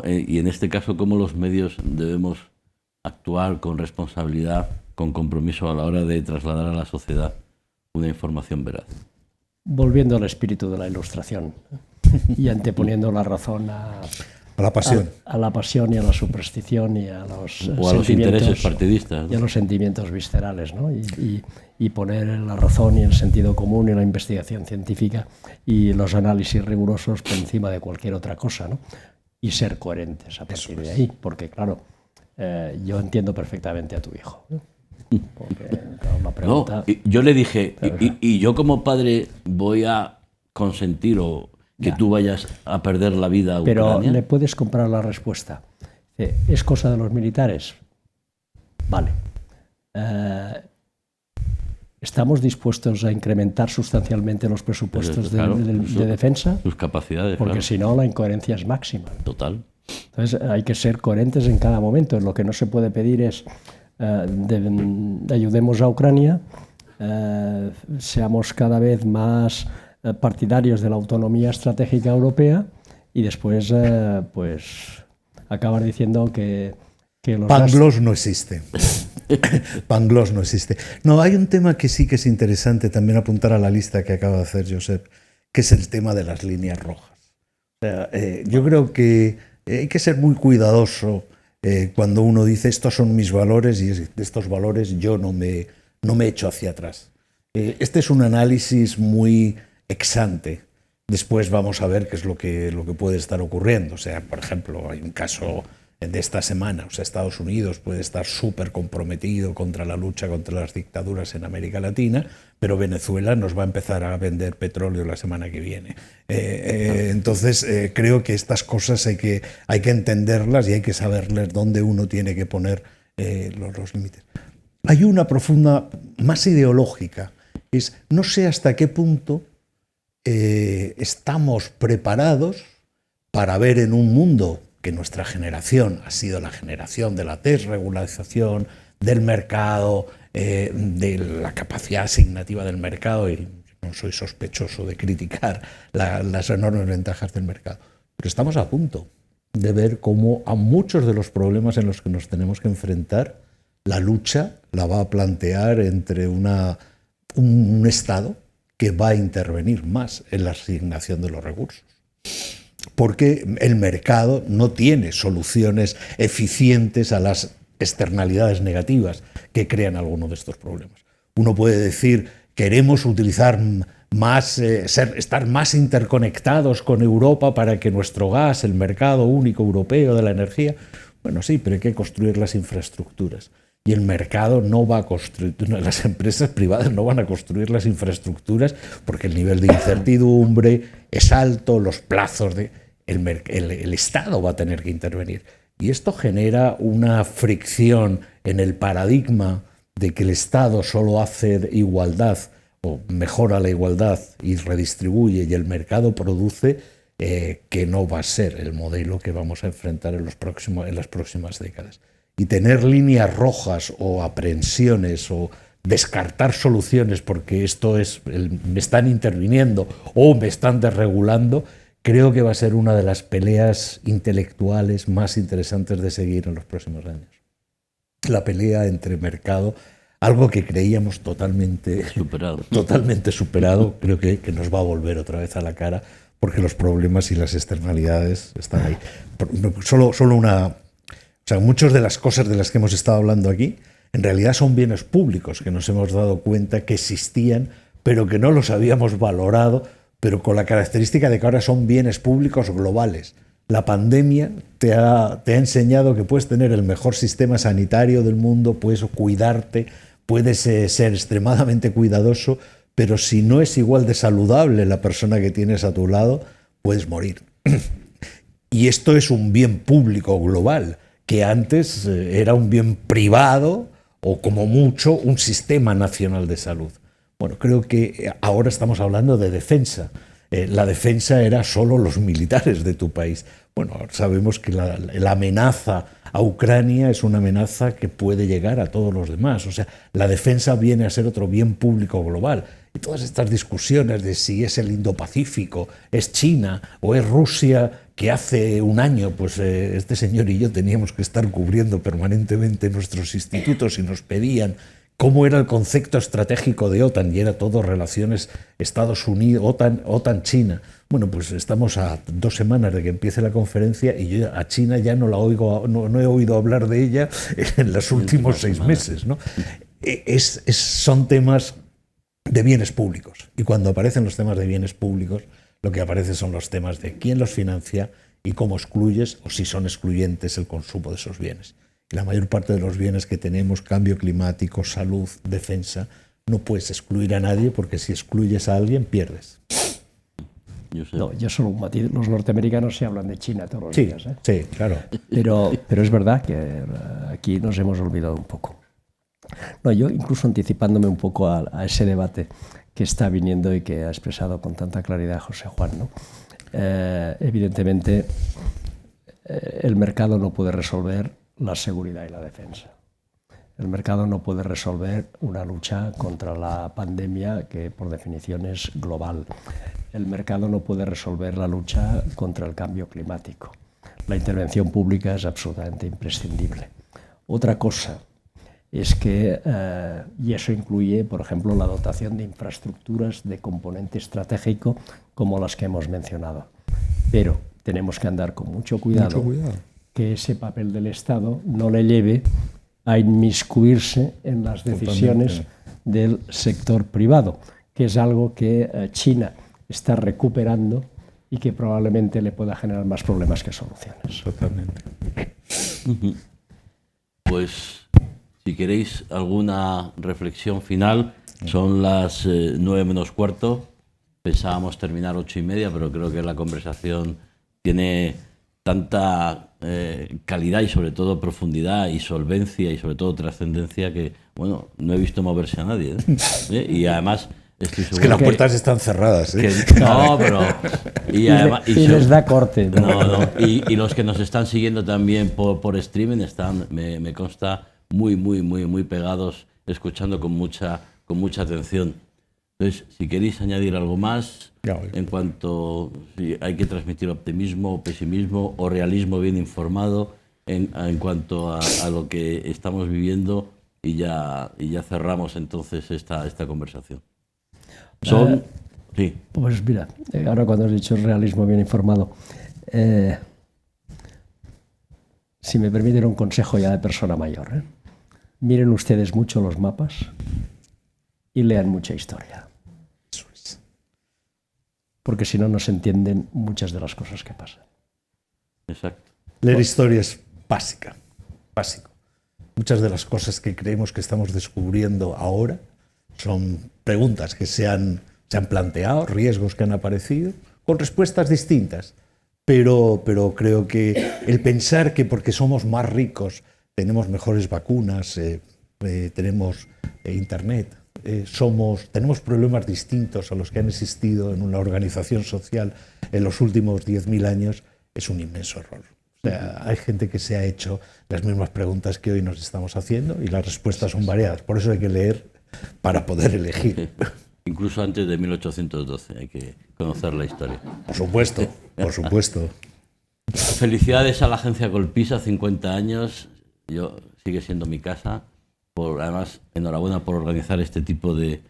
y en este caso cómo los medios debemos actuar con responsabilidad, con compromiso a la hora de trasladar a la sociedad una información veraz. Volviendo al espíritu de la Ilustración y anteponiendo la razón a la pasión. A la pasión y a la superstición y a los o a los intereses partidistas, ¿no? Y a los sentimientos viscerales, ¿no? Y poner la razón y el sentido común y la investigación científica y los análisis rigurosos por encima de cualquier otra cosa, ¿no? y ser coherentes a partir de ahí, porque claro, yo entiendo perfectamente a tu hijo. Porque, claro, la pregunta, no, yo le dije, y yo como padre voy a consentir o que tú vayas a perder la vida a Ucrania. Pero le puedes comprar la respuesta. ¿Es cosa de los militares? Vale. ¿Estamos dispuestos a incrementar sustancialmente los presupuestos de defensa? Sus capacidades. Porque si no, la incoherencia es máxima. Total. Entonces hay que ser coherentes en cada momento. Lo que no se puede pedir es ayudemos a Ucrania, seamos cada vez más partidarios de la autonomía estratégica europea y después pues acabar diciendo que los Pangloss no existe. Pangloss no existe. No, hay un tema que sí que es interesante también apuntar a la lista que acaba de hacer Josep, que es el tema de las líneas rojas. O sea, yo creo que hay que ser muy cuidadoso cuando uno dice estos son mis valores y de estos valores yo no me echo hacia atrás. Este es un análisis muy ex ante. Después vamos a ver qué es lo que puede estar ocurriendo. O sea, por ejemplo, hay un caso de esta semana. O sea, Estados Unidos puede estar súper comprometido contra la lucha contra las dictaduras en América Latina, pero Venezuela nos va a empezar a vender petróleo la semana que viene. Entonces, creo que estas cosas hay que entenderlas y hay que saberles dónde uno tiene que poner los límites. Hay una profunda, más ideológica, es no sé hasta qué punto estamos preparados para ver en un mundo que nuestra generación ha sido la generación de la desregularización del mercado, de la capacidad asignativa del mercado, y no soy sospechoso de criticar las enormes ventajas del mercado, pero estamos a punto de ver cómo a muchos de los problemas en los que nos tenemos que enfrentar, la lucha la va a plantear entre un Estado que va a intervenir más en la asignación de los recursos. Porque el mercado no tiene soluciones eficientes a las externalidades negativas que crean algunos de estos problemas. Uno puede decir, queremos utilizar más, estar más interconectados con Europa para que nuestro gas, el mercado único europeo de la energía, bueno, sí, pero hay que construir las infraestructuras. Y el mercado no va a construir, las empresas privadas no van a construir las infraestructuras porque el nivel de incertidumbre es alto, los plazos el Estado va a tener que intervenir. Y esto genera una fricción en el paradigma de que el Estado solo hace igualdad o mejora la igualdad y redistribuye y el mercado produce, que no va a ser el modelo que vamos a enfrentar en las próximas décadas. Y tener líneas rojas o aprehensiones o descartar soluciones porque me están interviniendo o me están desregulando, creo que va a ser una de las peleas intelectuales más interesantes de seguir en los próximos años. La pelea entre mercado, algo que creíamos totalmente superado, creo que nos va a volver otra vez a la cara porque los problemas y las externalidades están ahí. O sea, muchas de las cosas de las que hemos estado hablando aquí, en realidad son bienes públicos que nos hemos dado cuenta que existían, pero que no los habíamos valorado, pero con la característica de que ahora son bienes públicos globales. La pandemia te ha enseñado que puedes tener el mejor sistema sanitario del mundo, puedes cuidarte, puedes ser extremadamente cuidadoso, pero si no es igual de saludable la persona que tienes a tu lado, puedes morir. Y esto es un bien público global, que antes era un bien privado o como mucho un sistema nacional de salud. Bueno, creo que ahora estamos hablando de defensa. La defensa era solo los militares de tu país. Bueno, sabemos que la amenaza a Ucrania es una amenaza que puede llegar a todos los demás. O sea, la defensa viene a ser otro bien público global. Y todas estas discusiones de si es el Indo-Pacífico, es China o es Rusia, que hace un año pues este señor y yo teníamos que estar cubriendo permanentemente nuestros institutos y nos pedían cómo era el concepto estratégico de OTAN, y era todo relaciones Estados Unidos, OTAN, China. Bueno, pues estamos a 2 semanas de que empiece la conferencia y yo a China ya no he oído hablar de ella en los últimos 6 meses, ¿no? Son temas de bienes públicos, y cuando aparecen los temas de bienes públicos, lo que aparece son los temas de quién los financia y cómo excluyes o si son excluyentes el consumo de esos bienes. Y la mayor parte de los bienes que tenemos, cambio climático, salud, defensa, no puedes excluir a nadie porque si excluyes a alguien pierdes. No, yo solo un matiz. Los norteamericanos se hablan de China todos los días. Sí, claro. Pero es verdad que aquí nos hemos olvidado un poco. No, yo incluso anticipándome un poco a ese debate que está viniendo y que ha expresado con tanta claridad José Juan, ¿no? Evidentemente el mercado no puede resolver la seguridad y la defensa. El mercado no puede resolver una lucha contra la pandemia que por definición es global. El mercado no puede resolver la lucha contra el cambio climático. La intervención pública es absolutamente imprescindible. Otra cosa es que, y eso incluye, por ejemplo, la dotación de infraestructuras de componente estratégico como las que hemos mencionado. Pero tenemos que andar con mucho cuidado, que ese papel del Estado no le lleve a inmiscuirse en las decisiones del sector privado, que es algo que China está recuperando y que probablemente le pueda generar más problemas que soluciones. Totalmente. Pues, si queréis alguna reflexión final, son las 9 menos cuarto. Pensábamos terminar 8:30, pero creo que la conversación tiene tanta calidad y sobre todo profundidad y solvencia y sobre todo trascendencia que, bueno, no he visto moverse a nadie. Y además estoy seguro es que las puertas están cerradas. No, pero... Y les da corte. Y los que nos están siguiendo también por streaming están, me consta, muy pegados, escuchando con mucha atención. Entonces, si queréis añadir algo más, en cuanto si hay que transmitir optimismo o pesimismo o realismo bien informado en cuanto a lo que estamos viviendo y ya cerramos entonces esta conversación. Sí. Pues mira, ahora cuando has dicho realismo bien informado, si me permiten un consejo ya de persona mayor, miren ustedes mucho los mapas y lean mucha historia. Porque si no, no se entienden muchas de las cosas que pasan. Exacto. Leer historia es básico. Muchas de las cosas que creemos que estamos descubriendo ahora son preguntas que se han planteado, riesgos que han aparecido, con respuestas distintas. Pero creo que el pensar que porque somos más ricos tenemos mejores vacunas, tenemos internet, tenemos problemas distintos a los que han existido en una organización social en los últimos 10.000 años, es un inmenso error. O sea, hay gente que se ha hecho las mismas preguntas que hoy nos estamos haciendo y las respuestas son variadas. Por eso hay que leer para poder elegir. Incluso antes de 1812 hay que conocer la historia. Por supuesto. Felicidades a la agencia Colpisa, 50 años. Sigue siendo mi casa. Además, enhorabuena por organizar este tipo de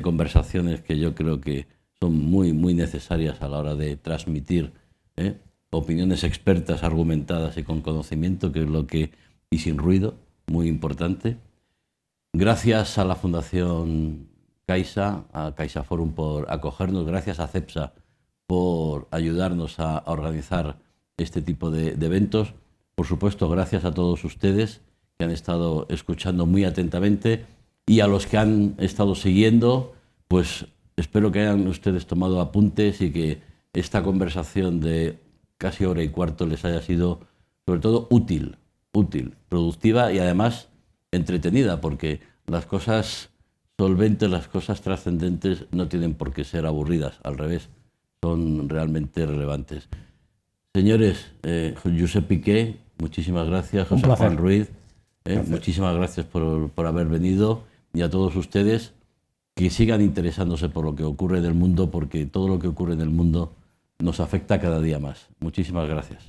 conversaciones que yo creo que son muy necesarias a la hora de transmitir opiniones expertas, argumentadas y con conocimiento, que es lo que, y sin ruido, muy importante. Gracias a la Fundación Caixa, a Caixa Forum por acogernos, gracias a CEPSA por ayudarnos a organizar este tipo de eventos. Por supuesto, gracias a todos ustedes que han estado escuchando muy atentamente y a los que han estado siguiendo, pues espero que hayan ustedes tomado apuntes y que esta conversación de casi hora y cuarto les haya sido sobre todo útil, productiva y además entretenida, porque las cosas solventes, las cosas trascendentes no tienen por qué ser aburridas, al revés, son realmente relevantes. Señores, Josep Piqué, muchísimas gracias, José Juan Ruiz, muchísimas gracias por haber venido, y a todos ustedes que sigan interesándose por lo que ocurre en el mundo, porque todo lo que ocurre en el mundo nos afecta cada día más. Muchísimas gracias.